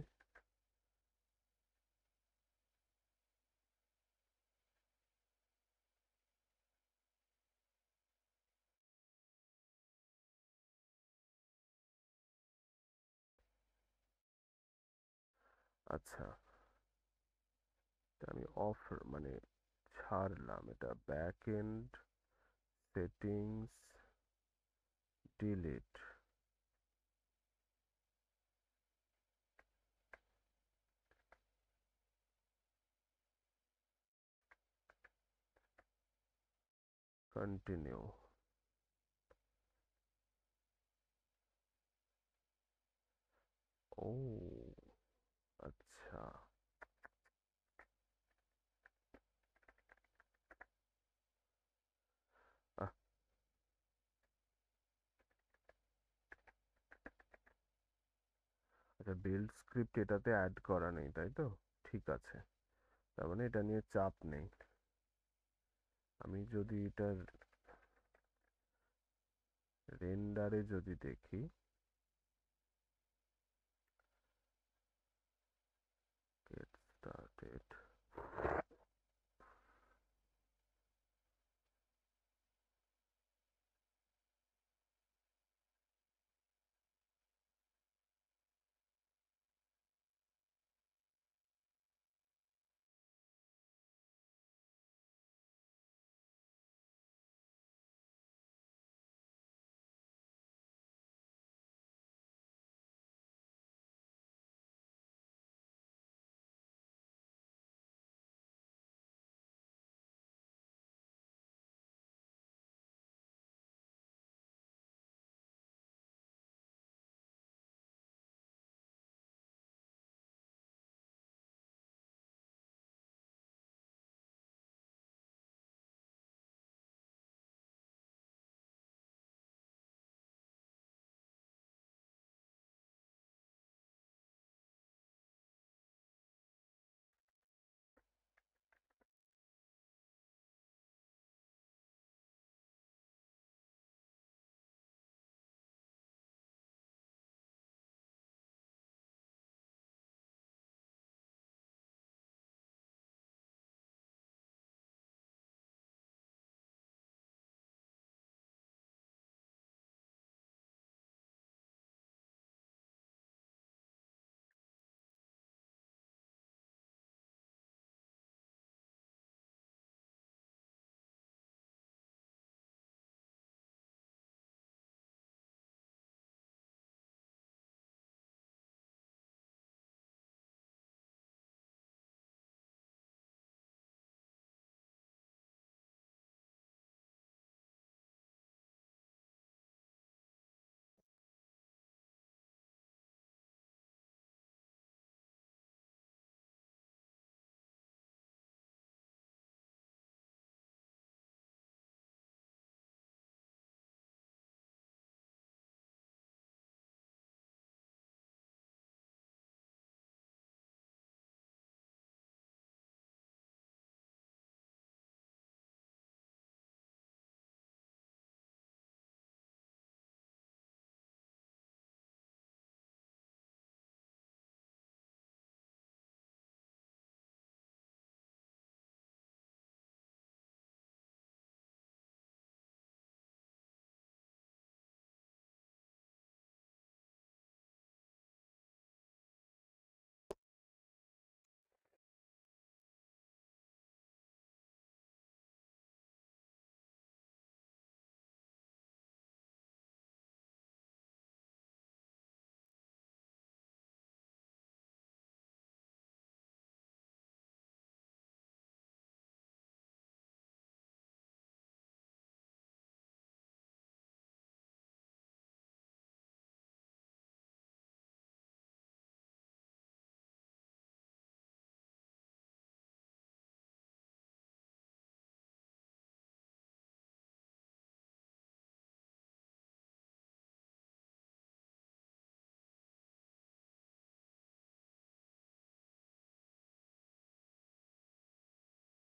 আচ্ছা, এটা আমি অফ মানে ছাড়লাম। এটা back end settings, delete, continue. ও আচ্ছা, আহ, আচ্ছা, বিল্ড স্ক্রিপ্ট এটাতে অ্যাড করা নেই, তাই তো? ঠিক আছে, তার মানে এটা নিয়ে চাপ নেই। আমি যদি এটার রেন্ডারে যদি দেখি,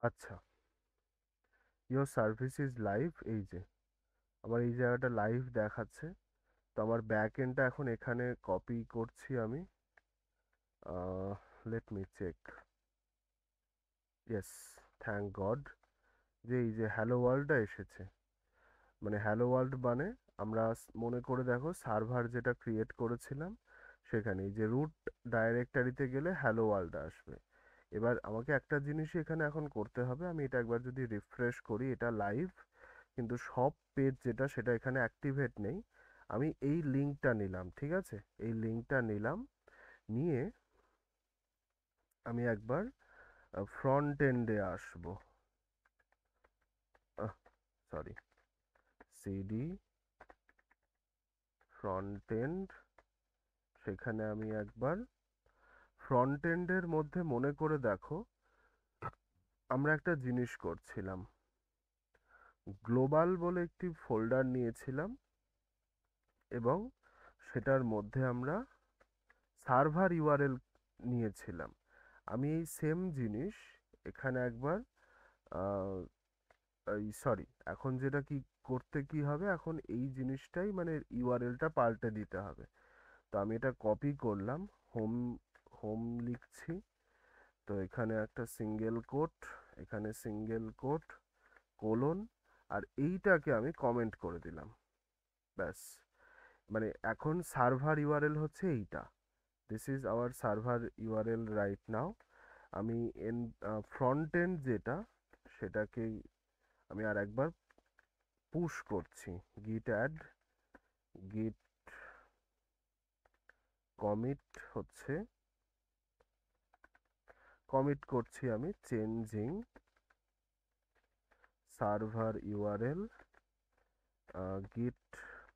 আচ্ছা, ইয়োর সার্ভিস ইজ লাইভ, এই যে আমার এই জায়গাটা লাইভ দেখাচ্ছে। তো আমার ব্যাক এন্ডটা এখন এখানে কপি করছি আমি। Let me check. Yes, thank God যে এই যে হ্যালো ওয়ার্ল্ডটা এসেছে। মানে হ্যালো ওয়ার্ল্ড মানে আমরা মনে করে দেখো সার্ভার যেটা ক্রিয়েট করেছিলাম সেখানে এই যে রুট ডাইরেক্টরিতে গেলে হ্যালো ওয়ার্ল্ড আসবে। এবার আমাকে একটা জিনিসই এখানে এখন করতে হবে, আমি এটা একবার যদি রিফ্রেশ করি, এটা লাইভ কিন্তু সব পেজ যেটা সেটা এখানে অ্যাক্টিভেট নেই। আমি এই লিঙ্কটা নিলাম, ঠিক আছে, এই লিঙ্কটা নিলাম, নিয়ে আমি একবার ফ্রন্ট এন্ডে আসবো। সরি, সিডি ফ্রন্ট এন্ড, সেখানে আমি একবার ফ্রন্ট এন্ডের মধ্যে মনে করে দেখো আমরা একটা জিনিস করছিলাম, গ্লোবাল বলে একটি ফোল্ডার নিয়েছিলাম এবং সেটার মধ্যে আমরা সার্ভার ইউআরএল নিয়েছিলাম। আমি এই সেম জিনিস এখানে একবার সরি, এখন যেটা কি করতে কি হবে, এখন এই জিনিসটাই মানে ইউআরএলটা পাল্টে দিতে হবে। তো আমি এটা কপি করলাম, হোম হোম লিখছি, তো এখানে একটা সিঙ্গেল কোট, এখানে সিঙ্গেল কোট কোলন, আর এইটাকে আমি কমেন্ট করে দিলাম, ব্যাস। মানে এখন সার্ভার ইউআরএল হচ্ছে এইটা, this is our server URL right now. আমি ফ্রন্ট এন্ড যেটা সেটাকে আমি আর একবার পুশ করছি, গিট অ্যাড গিট কমিট হচ্ছে, কমিট করছি আমি চেঞ্জিং সার্ভার ইউআরএল গিট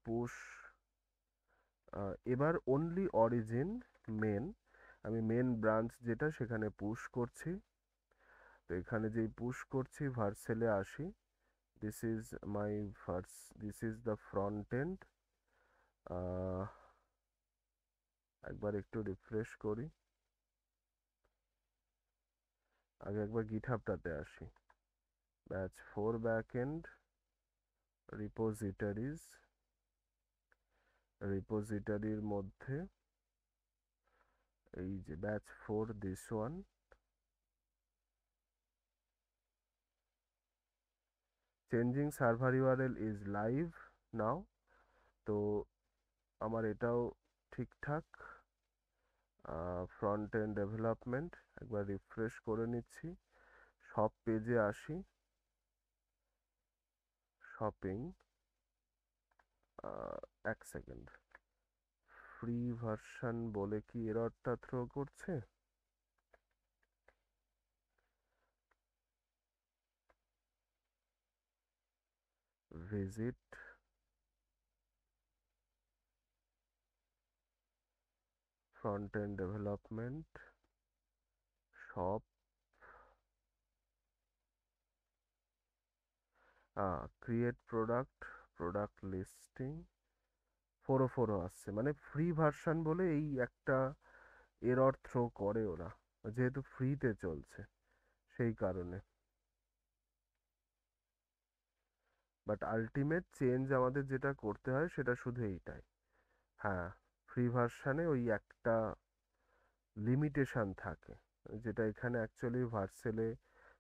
পুশ। এবার অনলি অরিজিন মেন, আমি মেন ব্রাঞ্চ যেটা সেখানে পুশ করছি। তো এখানে যেই পুশ করছি ভার্সেলে আসি, this is my this is the front end. একবার একটু রিফ্রেশ করি, আগে একবার গিটহাবটাতে আসি, ব্যাচ 4 ব্যাকএন্ড রিপোজিটরিজ, রিপোজিটরির মধ্যে এই যে batch 4 this one, changing server URL is live নাও। তো আমার এটাও ঠিকঠাক। ফ্রন্ট এন্ড ডেভেলপমেন্ট একবার রিফ্রেশ করে নিচ্ছি, সব পেজে আসি, শপিং, এক সেকেন্ড, ফ্রি ভার্সন বলে কি এররটা থ্রো করছে? Visit front end development shop, create product, product listing 404 আসছে, মানে ফ্রি ভার্সন বলে এই একটা এরর থ্রো করে ওরা, যেহেতু ফ্রিতে চলছে সেই কারণে। বাট আলটিমেট চেঞ্জ আমাদের যেটা করতে হয় সেটা শুধু এইটাই। হ্যাঁ, ফ্রি ভার্সানে ওই একটা লিমিটেশন থাকে, যেটা এখানে অ্যাকচুয়ালি ভার্সেলে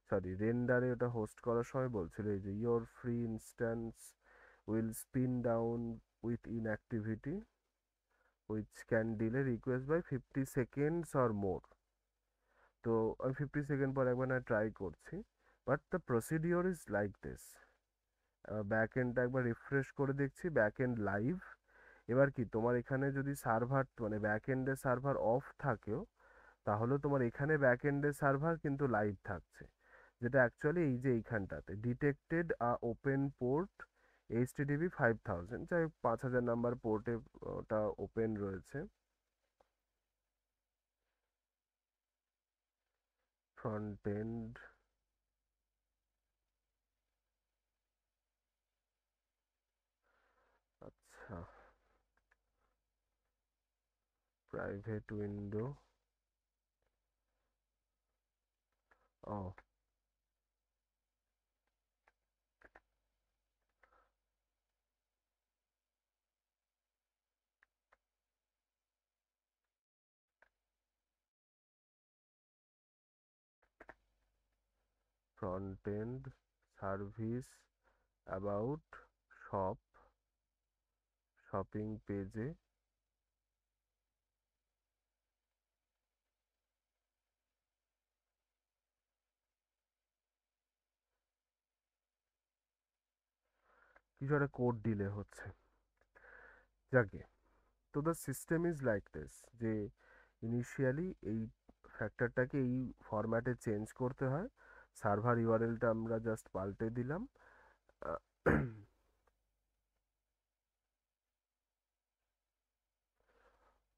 সরি রেন্ডারে ওটা হোস্ট করার সময় বলছিল এই যে your free instance will spin down with inactivity which can delay request by 50 seconds or more. তো আমি 50 সেকেন্ড পর একবার না ট্রাই করছি, but the procedure is like this. Back এন্ডটা একবার রিফ্রেশ করে দেখছি, ব্যাক এন্ড লাইভ। এবার কি তোমার এখানে যদি সার্ভার মানে ব্যাক এন্ডে সার্ভার অফ থাকেও, তাহলে তোমার এখানে ব্যাক এন্ডে সার্ভার কিন্তু লাইভ থাকছে, যেটা অ্যাকচুয়ালি এই যে এইখানটাতে ডিটেক্টেড ওপেন পোর্ট এইচটিটিপি 5000, যাই 5000 নাম্বার পোর্টে ওটা ওপেন রয়েছে। ফ্রন্ট এন্ড আচ্ছা, প্রাইভেট উইন্ডো, ও front end service about shop shopping পেজে কিছু একটা কোড ডিলে হচ্ছে। যাকে তো the system is like this, যে ইনিশিয়ালি এই ফ্যাক্টরটাকে এই ফরম্যাটে চেঞ্জ করতে হয়, সার্ভার ইউআরএলটা আমরা জাস্ট পাল্টে দিলাম। আহ,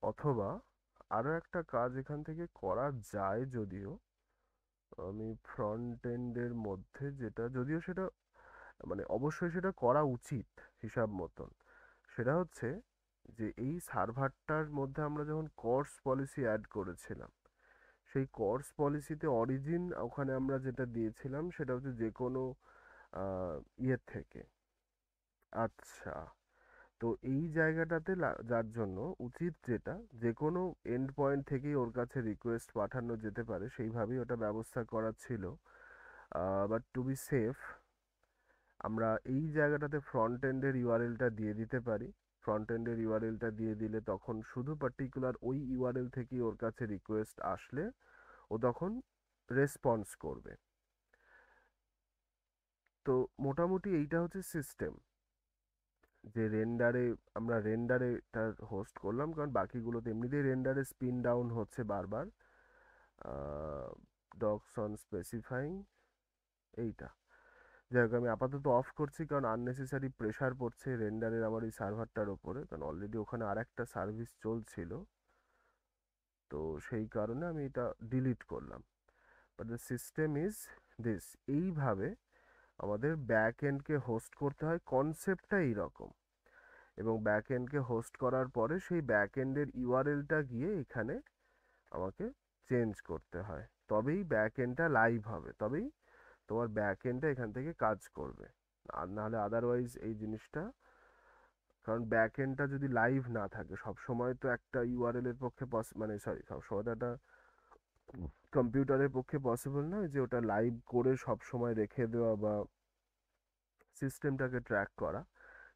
অথবা আরো একটা কাজ এখান থেকে করা যায়, যদিও আমি ফ্রন্ট এন্ডের মধ্যে যেটা, যদিও সেটা মানে অবশ্যই সেটা করা উচিত হিসাব মতন, সেটা হচ্ছে যে এই সার্ভারটার মধ্যে আমরা যখন কোর্স পলিসি অ্যাড করেছিলাম, সেই কোর্স পলিসিতে অরিজিন ওখানে আমরা যেটা দিয়েছিলাম সেটা হচ্ছে যে কোনো ইয়ের থেকে। আচ্ছা, তো এই জায়গাটাতে যার জন্য উচিত যেটা, যে কোনো এন্ড পয়েন্ট থেকেই ওর কাছে রিকোয়েস্ট পাঠানো যেতে পারে, সেইভাবেই ওটা ব্যবস্থা করা ছিল। বাট টু বি সেফ আমরা এই জায়গাটাতে ফ্রন্ট এন্ডের ইউআরএলটা দিয়ে দিতে পারি। ফ্রন্ট এন্ডের ইউআরএলটা দিয়ে দিলে তখন শুধু পার্টিকুলার ওই ইউআরএল থেকেই ওর কাছে রিকোয়েস্ট আসলে ও তখন রেসপন্স করবে। তো মোটামুটি এইটা হচ্ছে সিস্টেম, যে রেন্ডারে আমরা রেন্ডারে তার হোস্ট করলাম, কারণ বাকিগুলোতে এমনিতেই রেন্ডারে স্পিন ডাউন হচ্ছে বারবার। ডক্স অন স্পেসিফাইং এইটা, যাই হোক আমি আপাতত অফ করছি, কারণ আননেসেসারি প্রেশার পড়ছে রেন্ডারের আমার এই সার্ভারটার ওপরে, কারণ অলরেডি ওখানে আর একটা সার্ভিস চলছিল, তো সেই কারণে আমি এটা ডিলিট করলাম। But the system is this, এইভাবে আমাদের ব্যাক এন্ডকে হোস্ট করতে হয়, কনসেপ্টটা এইরকম। এবং ব্যাক এন্ডকে হোস্ট করার পরে সেই ব্যাক এন্ডের ইউআরএলটা গিয়ে এখানে আমাকে চেঞ্জ করতে হয়, তবেই ব্যাক এন্ডটা লাইভ হবে, তবেই তোমার ব্যাক এন্ডটা এখান থেকে কাজ করবে। আর নাহলে আদারওয়াইজ এই জিনিসটা, কারণ ব্যাক এন্ডটা যদি লাইভ না থাকে, সব সময় তো একটা ইউআরএল এর পক্ষে মানে সরি, সব সময় তো একটা কম্পিউটারের পক্ষে পসিবল নয় যে ওটা লাইভ করে সব সময় রেখে দেওয়া বা সিস্টেমটাকে ট্র্যাক করা।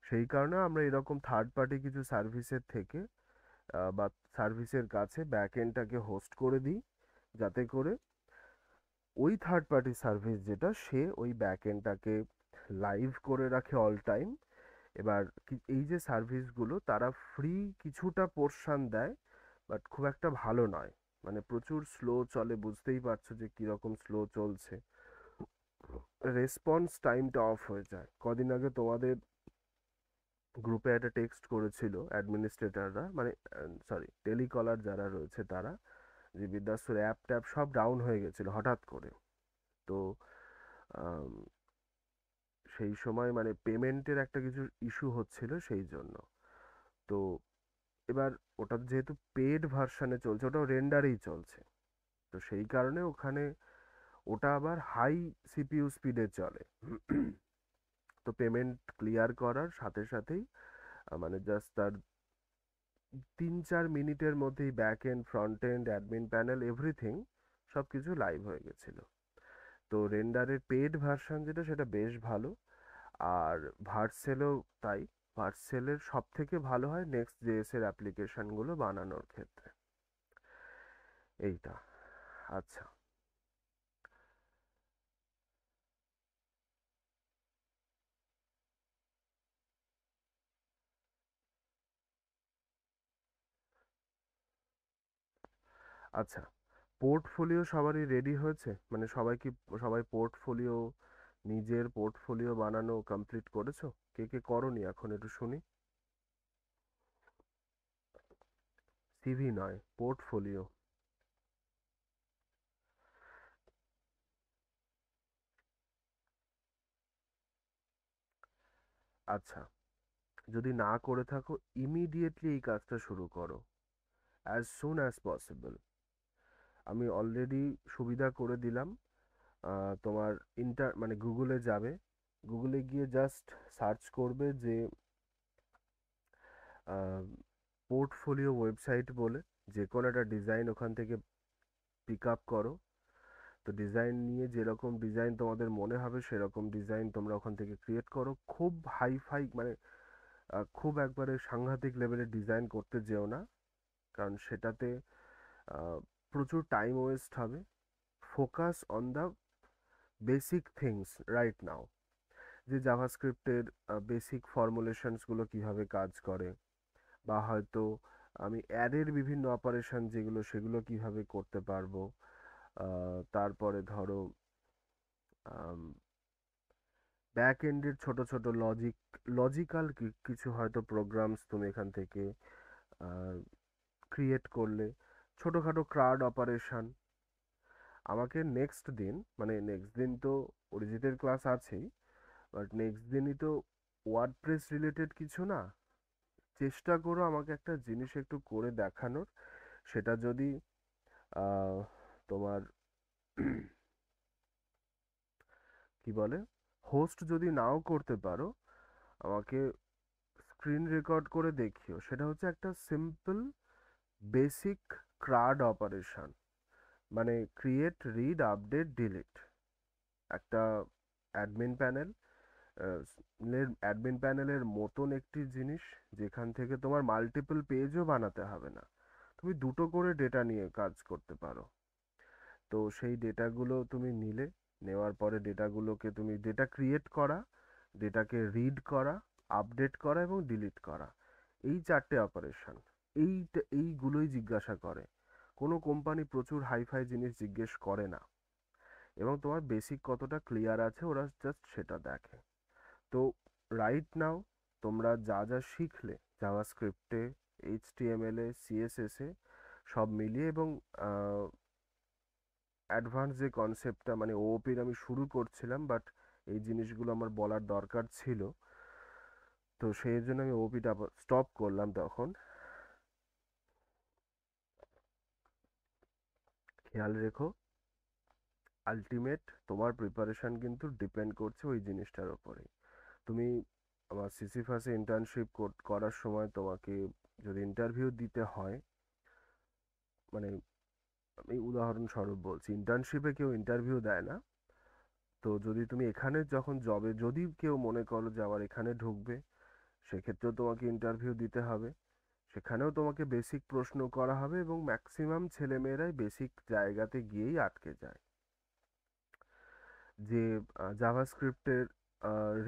সেই কারণে আমরা এরকম থার্ড পার্টি কিছু সার্ভিসের থেকে বা সার্ভিসের কাছে ব্যাক এন্ডটাকে হোস্ট করে দিই, যাতে করে ওই থার্ড পার্টি সার্ভিস যেটা, সে ওই ব্যাক এন্ডটাকে লাইভ করে রাখে অল টাইম। এবার এই যে সার্ভিসগুলো তারা ফ্রি কিছুটা পোর্শন দেয়, বাট খুব একটা ভালো নয়, মানে প্রচুর স্লো চলে, বুঝতেই পারছো যে কীরকম স্লো চলছে, রেসপন্স টাইমটা অফ হয়ে যায়। কদিন আগে তোমাদের গ্রুপে একটা টেক্সট করেছিল অ্যাডমিনিস্ট্রেটররা, মানে সরি টেলিকলার যারা রয়েছে তারা, যে বিদ্যাস্তুর অ্যাপ ট্যাপ সব ডাউন হয়ে গেছিল হঠাৎ করে। তো আম, সেই সময় মানে পেমেন্টের একটা কিছু ইস্যু হচ্ছিল সেই জন্য। তো এবার ওটা যেহেতু পেড ভার্সানে চলছে, ওটাও রেন্ডারেই চলছে, তো সেই কারণে ওখানে ওটা আবার হাই সিপিইউ স্পিডে চলে। তো পেমেন্ট ক্লিয়ার করার সাথে সাথেই মানে জাস্ট তার 3-4 মিনিটের মধ্যেই back end, front end, admin panel, everything সব কিছু লাইভ হয়ে গেছিলো। তো রেন্ডারের পেড ভার্সন যেটা, সেটা বেশ ভালো। আর ভার্সেলও তাই, ভার্সেলের সব থেকে ভালো হয় নেক্সট জেএস এর অ্যাপ্লিকেশনগুলো বানানোর ক্ষেত্রে। এইটা আচ্ছা, আচ্ছা পোর্টফোলিও সবারই রেডি হয়েছে, মানে সবাই কি, সবাই পোর্টফোলিও, নিজের পোর্টফোলিও বানানো কমপ্লিট করেছো? কে কে করনি এখন একটু শুনি। সিভি নয়, পোর্টফোলিও। আচ্ছা, যদি না করে থাকো ইমিডিয়েটলি এই কাজটা শুরু করো, অ্যাজ সুন অ্যাজ পসিবল। আমি অলরেডি সুবিধা করে দিলাম। তোমার মানে গুগলে যাবে, গুগলে গিয়ে জাস্ট সার্চ করবে যে পোর্টফোলিও ওয়েবসাইট বলে, যে কোনো একটা ডিজাইন ওখান থেকে পিক আপ করো, তো ডিজাইন নিয়ে যেরকম ডিজাইন তোমাদের মনে হবে সেরকম ডিজাইন তোমরা ওখান থেকে ক্রিয়েট করো। খুব হাইফাই মানে খুব একবারে সাংঘাতিক লেভেলের ডিজাইন করতে যেও না, কারণ সেটাতে প্রচুর টাইম ওয়েস্ট হবে। Focus on the basic things right now, যে জাভাস্ক্রিপ্টের বেসিক ফর্মুলেশনসগুলো কিভাবে কাজ করে, বা হয়তো আমি অ্যারের বিভিন্ন অপারেশন যেগুলো সেগুলো কিভাবে করতে পারবো। তারপরে ধরো ব্যাক এন্ডের ছোট ছোট লজিক্যাল কিছু হয়তো প্রোগ্রামস তুমি এখান থেকে ক্রিয়েট করলে, ছোটোখাটো ক্রাড অপারেশন। আমাকে নেক্সট দিন তো অরিজিতের ক্লাস আছেই, বাট নেক্সট দিনই তো ওয়ার্ডপ্রেস রিলেটেড কিছু না, চেষ্টা করো আমাকে একটা জিনিস একটু করে দেখানোর। সেটা যদি তোমার কি বলে হোস্ট যদি নাও করতে পারো, আমাকে স্ক্রিন রেকর্ড করে দেখিও। সেটা হচ্ছে একটা সিম্পল বেসিক ক্রাড অপারেশন, মানে ক্রিয়েট, রিড, আপডেট, ডিলিট। একটা অ্যাডমিন প্যানেলের মতন একটি জিনিস, যেখান থেকে তোমার মাল্টিপল পেজও বানাতে হবে না, তুমি দুটো করে ডেটা নিয়ে কাজ করতে পারো। তো সেই ডেটাগুলো তুমি নেওয়ার পরে ডেটাগুলোকে তুমি ডেটা ক্রিয়েট করা, ডেটাকে রিড করা, আপডেট করা এবং ডিলিট করা, এই 4টে অপারেশন। এইগুলোই জিজ্ঞাসা করে। কোনো কোম্পানি প্রচুর হাইফাই জিনিস জিজ্ঞেস করে না, এবং তোমার বেসিক কতটা ক্লিয়ার আছে ওরা জাস্ট সেটা দেখে। তো রাইট নাও তোমরা যা যা শিখলে জাভাস্ক্রিপ্টে, এইচটিএমএল এ, সিএসএস এ সব মিলিয়ে, এবং অ্যাডভান্স যে কনসেপ্টটা মানে ওওপির আমি শুরু করছিলাম, বাট এই জিনিসগুলো আমার বলার দরকার ছিল, তো সেই জন্য আমি ওওপিটা স্টপ করলাম। তখন খেয়াল রেখো, আলটিমেট তোমার প্রিপারেশন কিন্তু ডিপেন্ড করছে ওই জিনিসটার উপরে। তুমি আমার সিসিফাসে ইন্টার্নশিপ করার সময় তোমাকে যদি ইন্টারভিউ দিতে হয়, মানে আমি উদাহরণস্বরূপ বলছি, ইন্টার্নশিপে কেউ ইন্টারভিউ দেয় না। তো যদি তুমি এখানে যখন জবে যদি কেউ মনে করো যে আবার এখানে ঢুকবে, সেক্ষেত্রেও তোমাকে ইন্টারভিউ দিতে হবে। সেখানেও তোমাকে বেসিক প্রশ্ন করা হবে, এবং ম্যাক্সিমাম ছেলেমেয়েরাই বেসিক জায়গাতে গিয়েই আটকে যায়। যে জাভাস্ক্রিপ্টের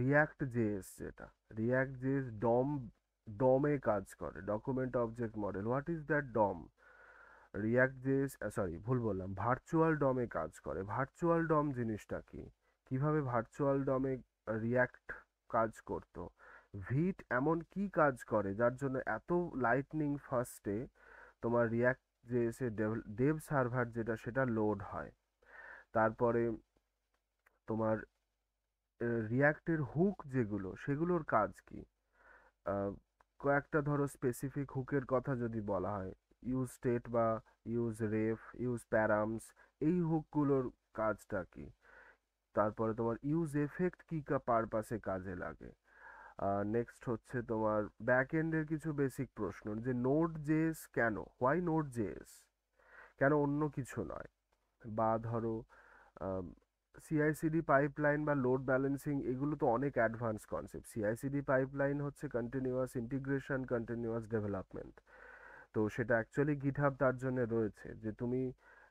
রিয়্যাক্ট জেএস, যেটা রিয়্যাক্ট জেএস ডমে কাজ করে, document object model. What is that DOM? React JS, sorry ভুল বললাম, ভার্চুয়াল ডমে কাজ করে। ভার্চুয়াল ডম জিনিসটা কি, কিভাবে ভার্চুয়াল ডমে রিয়্যাক্ট কাজ করতো, ভিট এমন কি কাজ করে যার জন্য এত লাইটনিং ফাস্টে তোমার রিয়্যাক্ট জেএস এর ডেভ সার্ভার যেটা সেটা লোড হয়। তারপরে তোমার রিয়্যাক্টের হুক যেগুলো সেগুলোর কাজ কি, কয়েকটা ধরো স্পেসিফিক হুকের কথা যদি বলা হয়, ইউজ স্টেট বা ইউজ রেফ, ইউজ প্যারামস, এই হুকগুলোর কাজটা কি। তারপরে তোমার ইউজ এফেক্ট কি পারপাসে কাজে লাগে। নেক্সট হচ্ছে তোমার ব্যাক এন্ডের কিছু বেসিক প্রশ্ন, যে নোড জেএস কেন, হোয়াই নোড জেএস, কেন অন্য কিছু নয়। বা ধরো সিআইসিডি পাইপলাইন বা লোড ব্যালেন্সিং, এগুলো তো অনেক অ্যাডভান্স কনসেপ্ট। সিআইসিডি পাইপলাইন হচ্ছে কন্টিনিউয়াস ইন্টিগ্রেশন, কন্টিনিউয়াস ডেভেলপমেন্ট। তো সেটা অ্যাকচুয়ালি গিটহাব তার জন্য রয়েছে, যে তুমি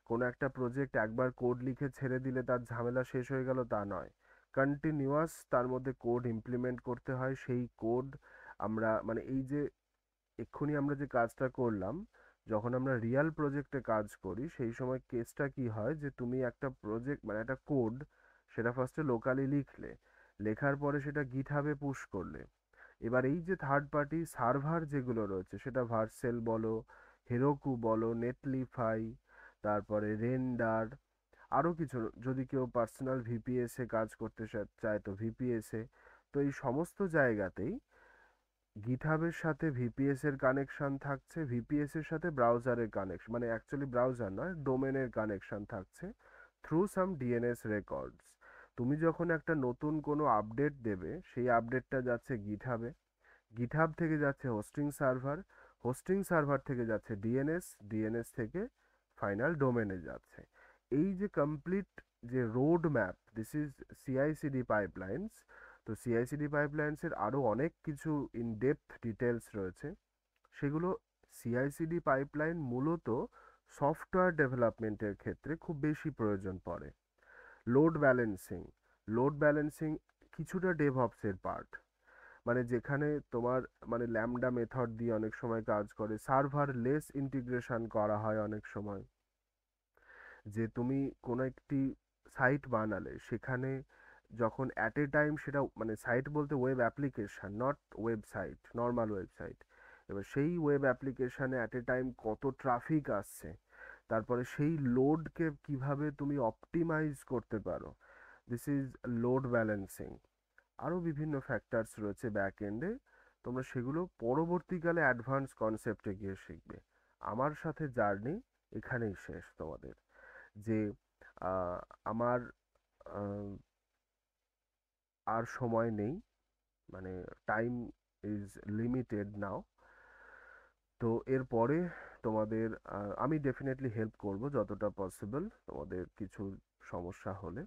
কোনো একটা প্রজেক্ট একবার কোড লিখে ছেড়ে দিলে তার ঝামেলা শেষ হয়ে গেল তা নয়, কন্টিনিউয়াস তার মধ্যে কোড ইমপ্লিমেন্ট করতে হয়। সেই কোড আমরা মানে এই যে এক্ষুনি আমরা যে কাজটা করলাম, যখন আমরা রিয়েল প্রজেক্টে কাজ করি সেই সময় কেসটা কি হয়, যে তুমি একটা প্রজেক্ট মানে একটা কোড সেটা ফার্স্টে লোকালি লিখলে, লেখার পরে সেটা গিটহাবে পুশ করলে, এবার এই যে থার্ড পার্টি সার্ভার যেগুলো রয়েছে, সেটা ভার্সেল বলো, হেরোকু বলো, নেটলিফাই, তারপরে রেন্ডার, আরও কিছু, যদি কেউ পার্সোনাল ভিপিএস এ কাজ করতে চায় তো ভিপিএস এ। তো এই সমস্ত জায়গাতেই গিটহাবের সাথে ভিপিএস এর কানেকশন থাকছে, ভিপিএস এর সাথে ব্রাউজারের কানেকশন, মানে অ্যাকচুয়ালি ব্রাউজার নয়, ডোমেনের কানেকশন থাকছে থ্রু সাম ডিএনএস রেকর্ডস। তুমি যখন একটা নতুন কোনো আপডেট দেবে, সেই আপডেটটা যাচ্ছে গিটহাবে, গিটহাব থেকে যাচ্ছে হোস্টিং সার্ভার থেকে যাচ্ছে ডিএনএস, ডিএনএস থেকে ফাইনাল ডোমেনে যাচ্ছে। এই যে কমপ্লিট যে road map, this is CICD pipelines. তো সিআইসিডি পাইপলাইন্সের আরও অনেক কিছু ইন ডেপথ ডিটেলস রয়েছে, সেগুলো সিআইসিডি পাইপলাইন মূলত সফটওয়্যার ডেভেলপমেন্টের ক্ষেত্রে খুব বেশি প্রয়োজন পড়ে। লোড ব্যালেন্সিং, লোড ব্যালেন্সিং কিছুটা ডেভঅপসের পার্ট, মানে যেখানে তোমার মানে ল্যামডা মেথড দিয়ে অনেক সময় কাজ করে, সার্ভার লেস ইন্টিগ্রেশন করা হয় অনেক সময়। যে তুমি কোনো একটি সাইট বানালে সেখানে যখন অ্যাট এ টাইম সেটা, মানে সাইট বলতে web application, not website, normal website. এবার সেই ওয়েব অ্যাপ্লিকেশানে অ্যাট এ টাইম কত ট্রাফিক আসছে, তারপরে সেই লোডকে কিভাবে তুমি অপটিমাইজ করতে পারো, দিস ইজ লোড ব্যালেন্সিং। আরও বিভিন্ন ফ্যাক্টরস রয়েছে ব্যাক এন্ডে, তোমরা সেগুলো পরবর্তীকালে অ্যাডভান্স কনসেপ্টে গিয়ে শিখবে। আমার সাথে জার্নি এখানেই শেষ তোমাদের। যে আহ, আমার আহ, আর সময় নেই, মানে টাইম ইজ লিমিটেড নাও। তো এরপরে তোমাদের আমি ডেফিনেটলি হেল্প করব যতটা পসিবল তোমাদের কিছু সমস্যা হলে।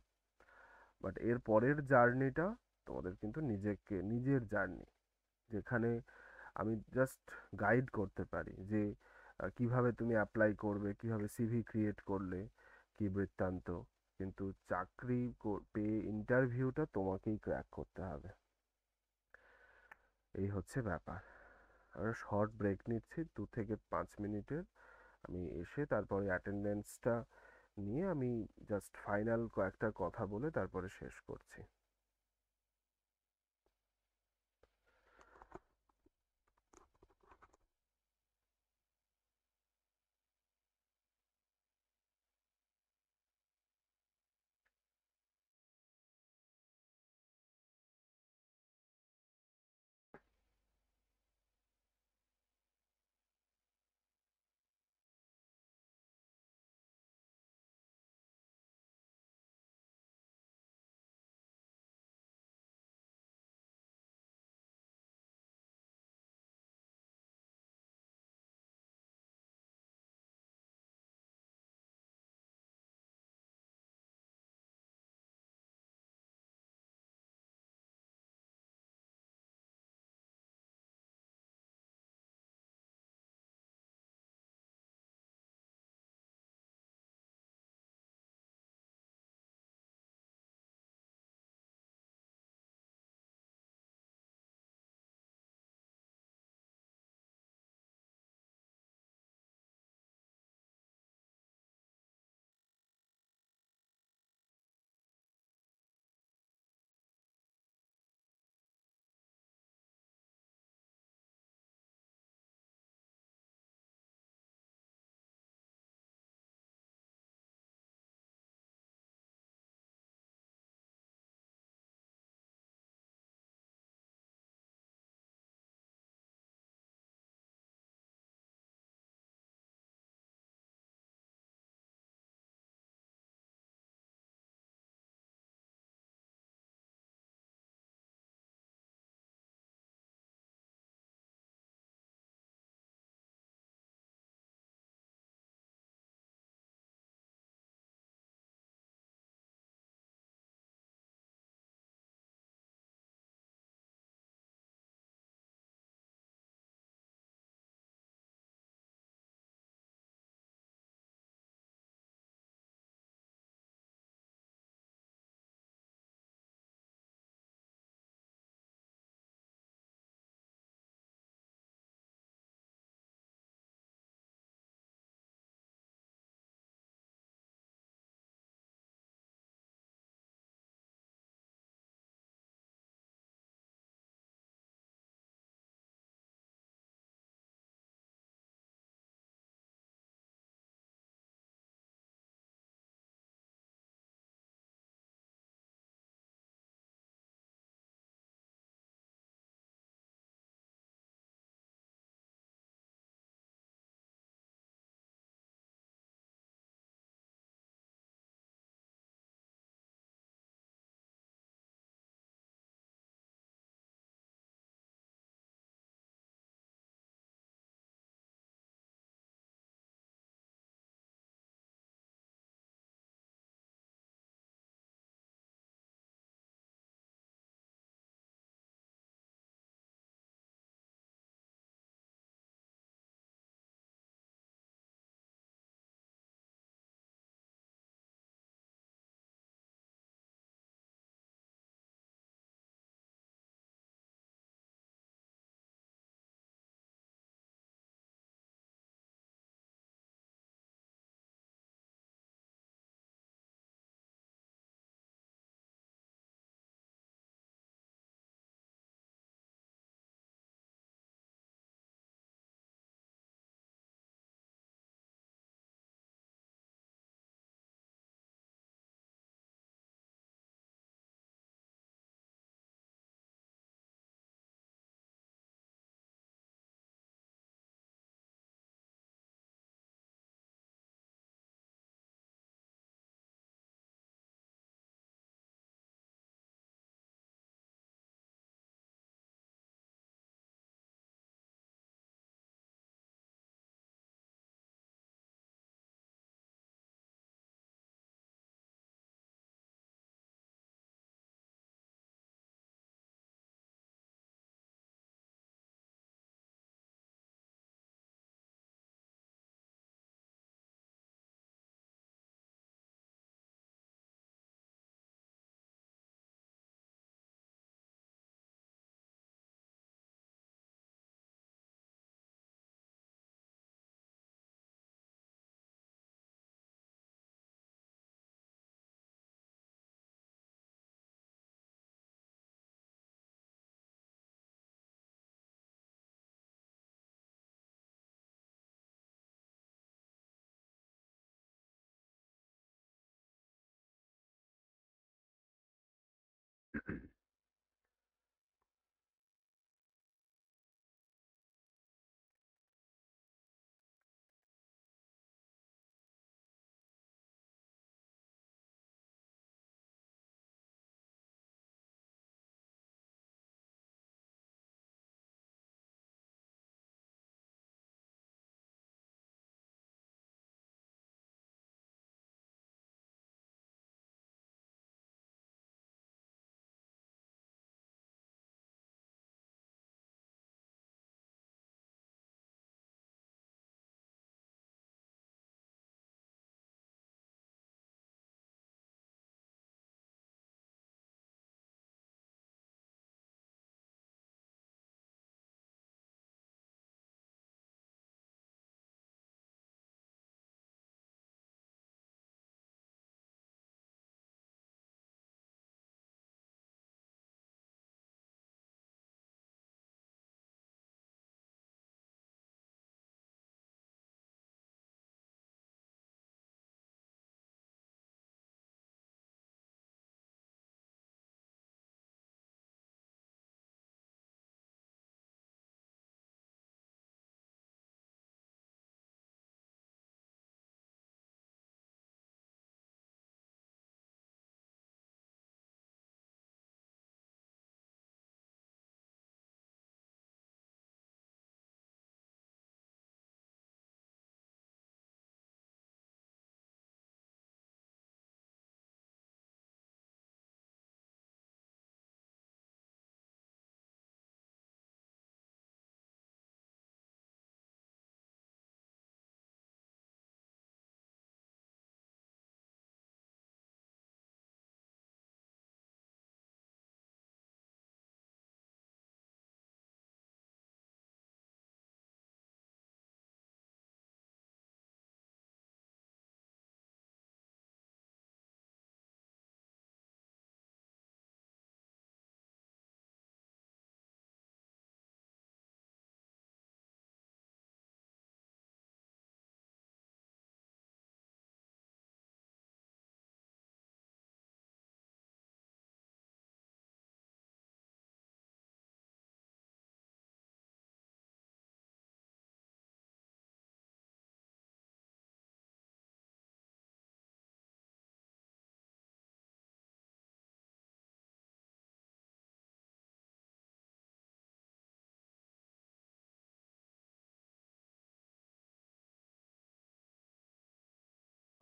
বাট এর পরের জার্নিটা তোমাদের কিন্তু নিজের জার্নি, যেখানে আমি জাস্ট গাইড করতে পারি যে কিভাবে তুমি অ্যাপ্লাই করবে, কিভাবে সিভি ক্রিয়েট করলে কি বৃত্তান্ত, কিন্তু চাকরি পেয়ে ইন্টারভিউটা তোমাকেই ক্র্যাক করতে হবে। এই হচ্ছে ব্যাপার। আমরা শর্ট ব্রেক নিচ্ছি 2 থেকে 5 মিনিটের। আমি এসে তারপরে অ্যাটেন্ডেন্সটা নিয়ে আমি জাস্ট ফাইনাল কয়েকটা কথা বলে তারপরে শেষ করছি।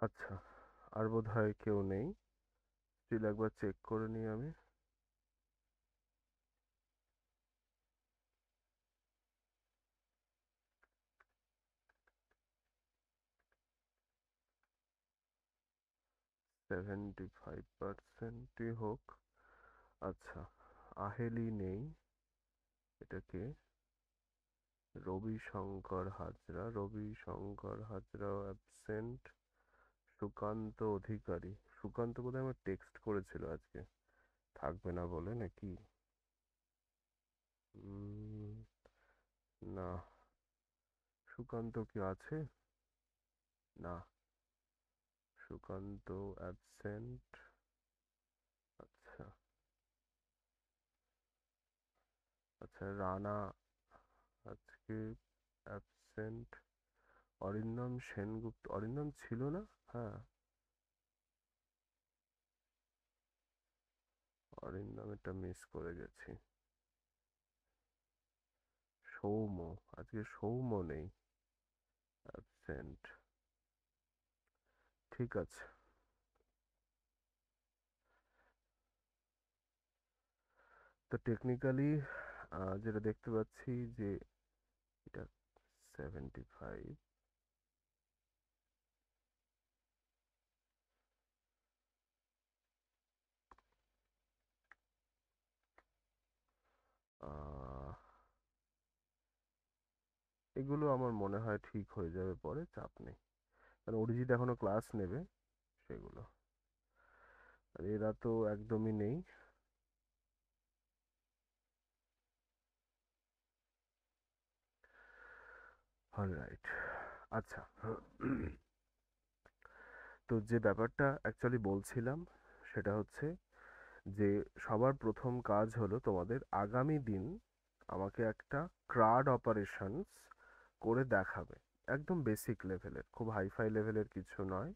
আচ্ছা, আর বোধহয় কেউ নেই। স্টিল একবার চেক করে নিই আমি। "75%"ই হোক। আচ্ছা, আহেলি নেই। এটাকে রবি শঙ্কর হাজরা অ্যাবসেন্ট। সুকান্ত অধিকারী, সুকান্ত বোধহয় আমার টেক্সট করেছিল আজকে, থাকবে না বলে নাকি? না, সুকান্ত কি আছে? না, সুকান্ত অ্যাবসেন্ট। আচ্ছা আচ্ছা, রানা আজকে অ্যাবসেন্ট। অরিন্দম সেনগুপ্ত, অরিন্দম ছিল না? হ্যাঁ, অরিন্দম, এটা মিস করে গেছি। সৌম্য, আজকে সৌম্য নেই, অ্যাবসেন্ট। ঠিক আছে, তো টেকনিক্যালি যেটা দেখতে পাচ্ছি যে এটা 75। এগুলো আমার মনে হয় ঠিক হয়ে যাবে পরে, চাপ নেই। কারণ অরিজিৎ এখনো ক্লাস নেবে সেগুলো, আর এরা তো একদমই নেই। অলরাইট, আচ্ছা। তো যে ব্যাপারটা অ্যাকচুয়ালি বলছিলাম সেটা হচ্ছে যে সবার প্রথম কাজ হলো তোমাদের আগামী দিন আমাকে একটা ক্রাড অপারেশনস করে দেখাবে, একদম বেসিক লেভেলের, খুব হাইফাই লেভেলের কিছু নয়।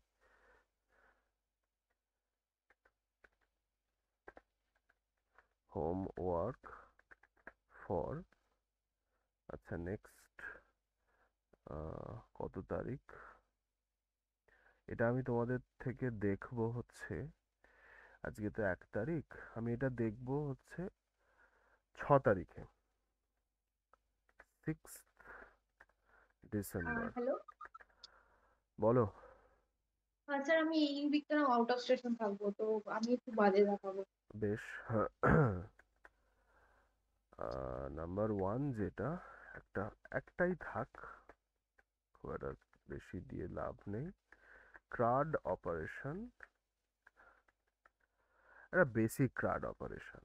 হোমওয়ার্ক ফর, আচ্ছা নেক্সট কত তারিখ, এটা আমি তোমাদের থেকে দেখবো হচ্ছে, আজকে তো 1 তারিখ, আমি এটা দেখবো হচ্ছে 6 তারিখে, 6 ডিসেম্বর। হ্যালো, বলো। স্যার আমি এই উইকটা না আউট অফ স্টেশন থাকবো, তো আমি একটু বাদে দেখাবো। বেশ। নাম্বার 1 যেটা, একটাই থাক, খুব একটা বেশি দিয়ে লাভ নেই। ক্রাড অপারেশন, একটা বেসিক ক্রাড অপারেশন,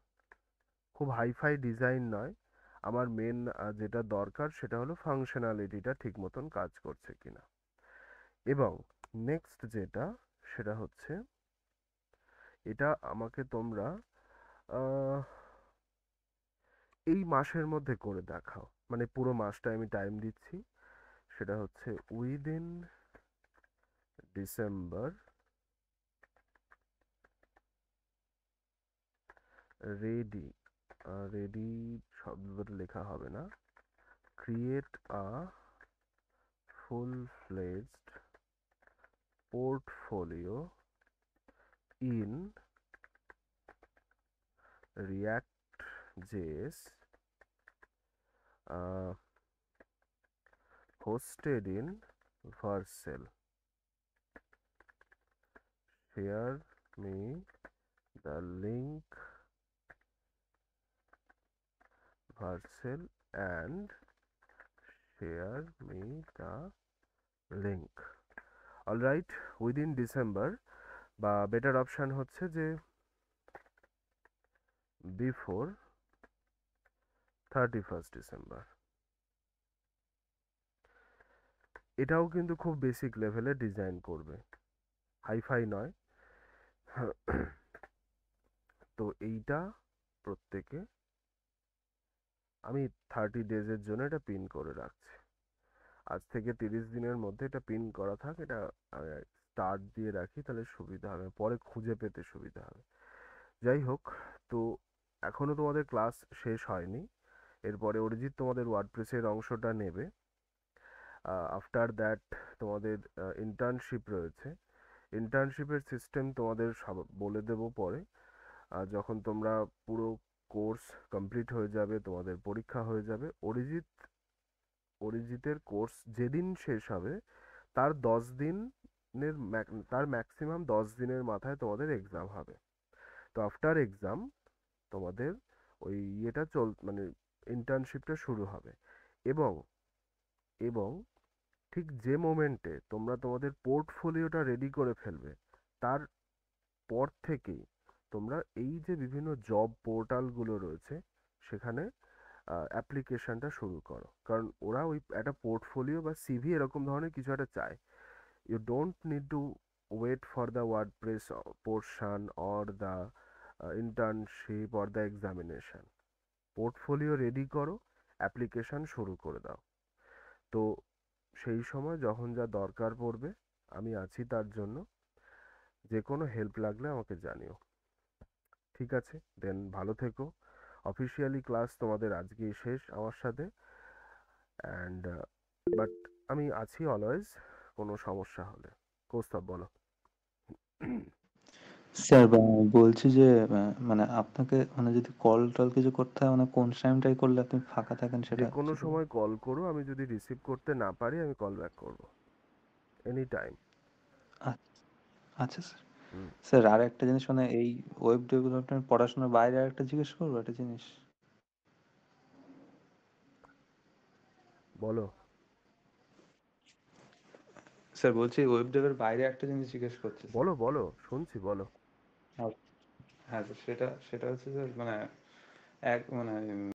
খুব হাইফাই ডিজাইন নয়। আমার মেন যেটা দরকার সেটা হলো ফাংশনালিটিটা ঠিক মতন কাজ করছে কিনা। এবং নেক্সট যেটা, সেটা হচ্ছে এটা আমাকে তোমরা আহ, এই মাসের মধ্যে করে দেখাও, মানে পুরো মাসটা আমি টাইম দিচ্ছি। সেটা হচ্ছে উইদিন ডিসেম্বর রেডি, রেডি শব্দ লেখা হবে না, create a full fledged portfolio in React.js, hosted in Vercel. Share me the link Vercel and share me the link. Alright, within December, বা বেটার অপশান হচ্ছে যে বিফোর 31st ডিসেম্বর। এটাও কিন্তু খুব বেসিক লেভেলে ডিজাইন করবে, হাইফাই নয়। তো এইটা প্রত্যেকে আমি 30 ডেজের জন্য এটা পিন করে রাখছি। আজ থেকে 30 দিনের মধ্যে এটা পিন করা থাক, এটা স্টার্ট দিয়ে রাখি, তাহলে সুবিধা হবে, পরে খুঁজে পেতে সুবিধা হবে। যাই হোক, তো এখনো তোমাদের ক্লাস শেষ হয়নি, এরপরে অরিজিৎ তোমাদের ওয়ার্ডপ্রেসের অংশটা নেবে। আফটার দ্যাট তোমাদের ইন্টার্নশিপ রয়েছে, ইন্টার্নশিপের সিস্টেম তোমাদের বলে দেবো পরে। আর যখন তোমরা পুরো কোর্স কমপ্লিট হয়ে যাবে, তোমাদের পরীক্ষা হয়ে যাবে, অরিজিতের কোর্স যেদিন শেষ হবে তার 10 দিনের তার ম্যাক্সিমাম 10 দিনের মাথায় তোমাদের এক্সাম হবে। তো আফটার এক্সাম তোমাদের ওই ইয়েটা মানে ইন্টার্নশিপটা শুরু হবে। এবং এবং ঠিক যে মোমেন্টে তোমরা তোমাদের পোর্টফোলিওটা রেডি করে ফেলবে, তার পর থেকেই তোমরা এই যে বিভিন্ন জব পোর্টালগুলো রয়েছে সেখানে অ্যাপ্লিকেশনটা শুরু করো। কারণ ওরা ওই একটা পোর্টফোলিও বা সিভি এরকম ধরনের কিছু একটা চায়। You don't need to wait for the WordPress portion or the internship or the examination. Portfolio ready করো, অ্যাপ্লিকেশন শুরু করে দাও। তো সেই সময় যখন যা দরকার পড়বে আমি আছি তার জন্য। যে কোনো হেল্প লাগলে আমাকে জানিও। ঠিক আছে, দেন ভালো থেকো। অফিসিয়ালি ক্লাস তোমাদের আজকেই শেষ আমার সাথে, অ্যান্ড বাট আমি আছি অলওয়েজ কোনো সমস্যা হলে। কৌস্তব বলো। স্যার বলছি যে মানে আপনাকে মানে যদি কল টল কিছু করতে হয় মানে কোন টাইমটাই করলে আপনি ফাঁকা থাকেন যে সেটা কোনো যদি সময় কল করো, আমি যদি রিসিভ করতে না পারি আমি কল ব্যাক করবো এনি টাইম। আ- আচ্ছা স্যার। স্যার আর একটা জিনিস মানে এই ওয়েব ডেভেলপমেন্ট পড়াশোনার বাইরে আর একটা জিজ্ঞেস করবো একটা জিনিস। বলো। স্যার বলছি ওয়েব ডেভের বাইরে একটা জিনিস জিজ্ঞেস করছি স্যার। বলো বলো, শুনছি, বলো। হ্যাঁ, হ্যাঁ স্যার, সেটা সেটা হচ্ছে স্যার মানে এক মানে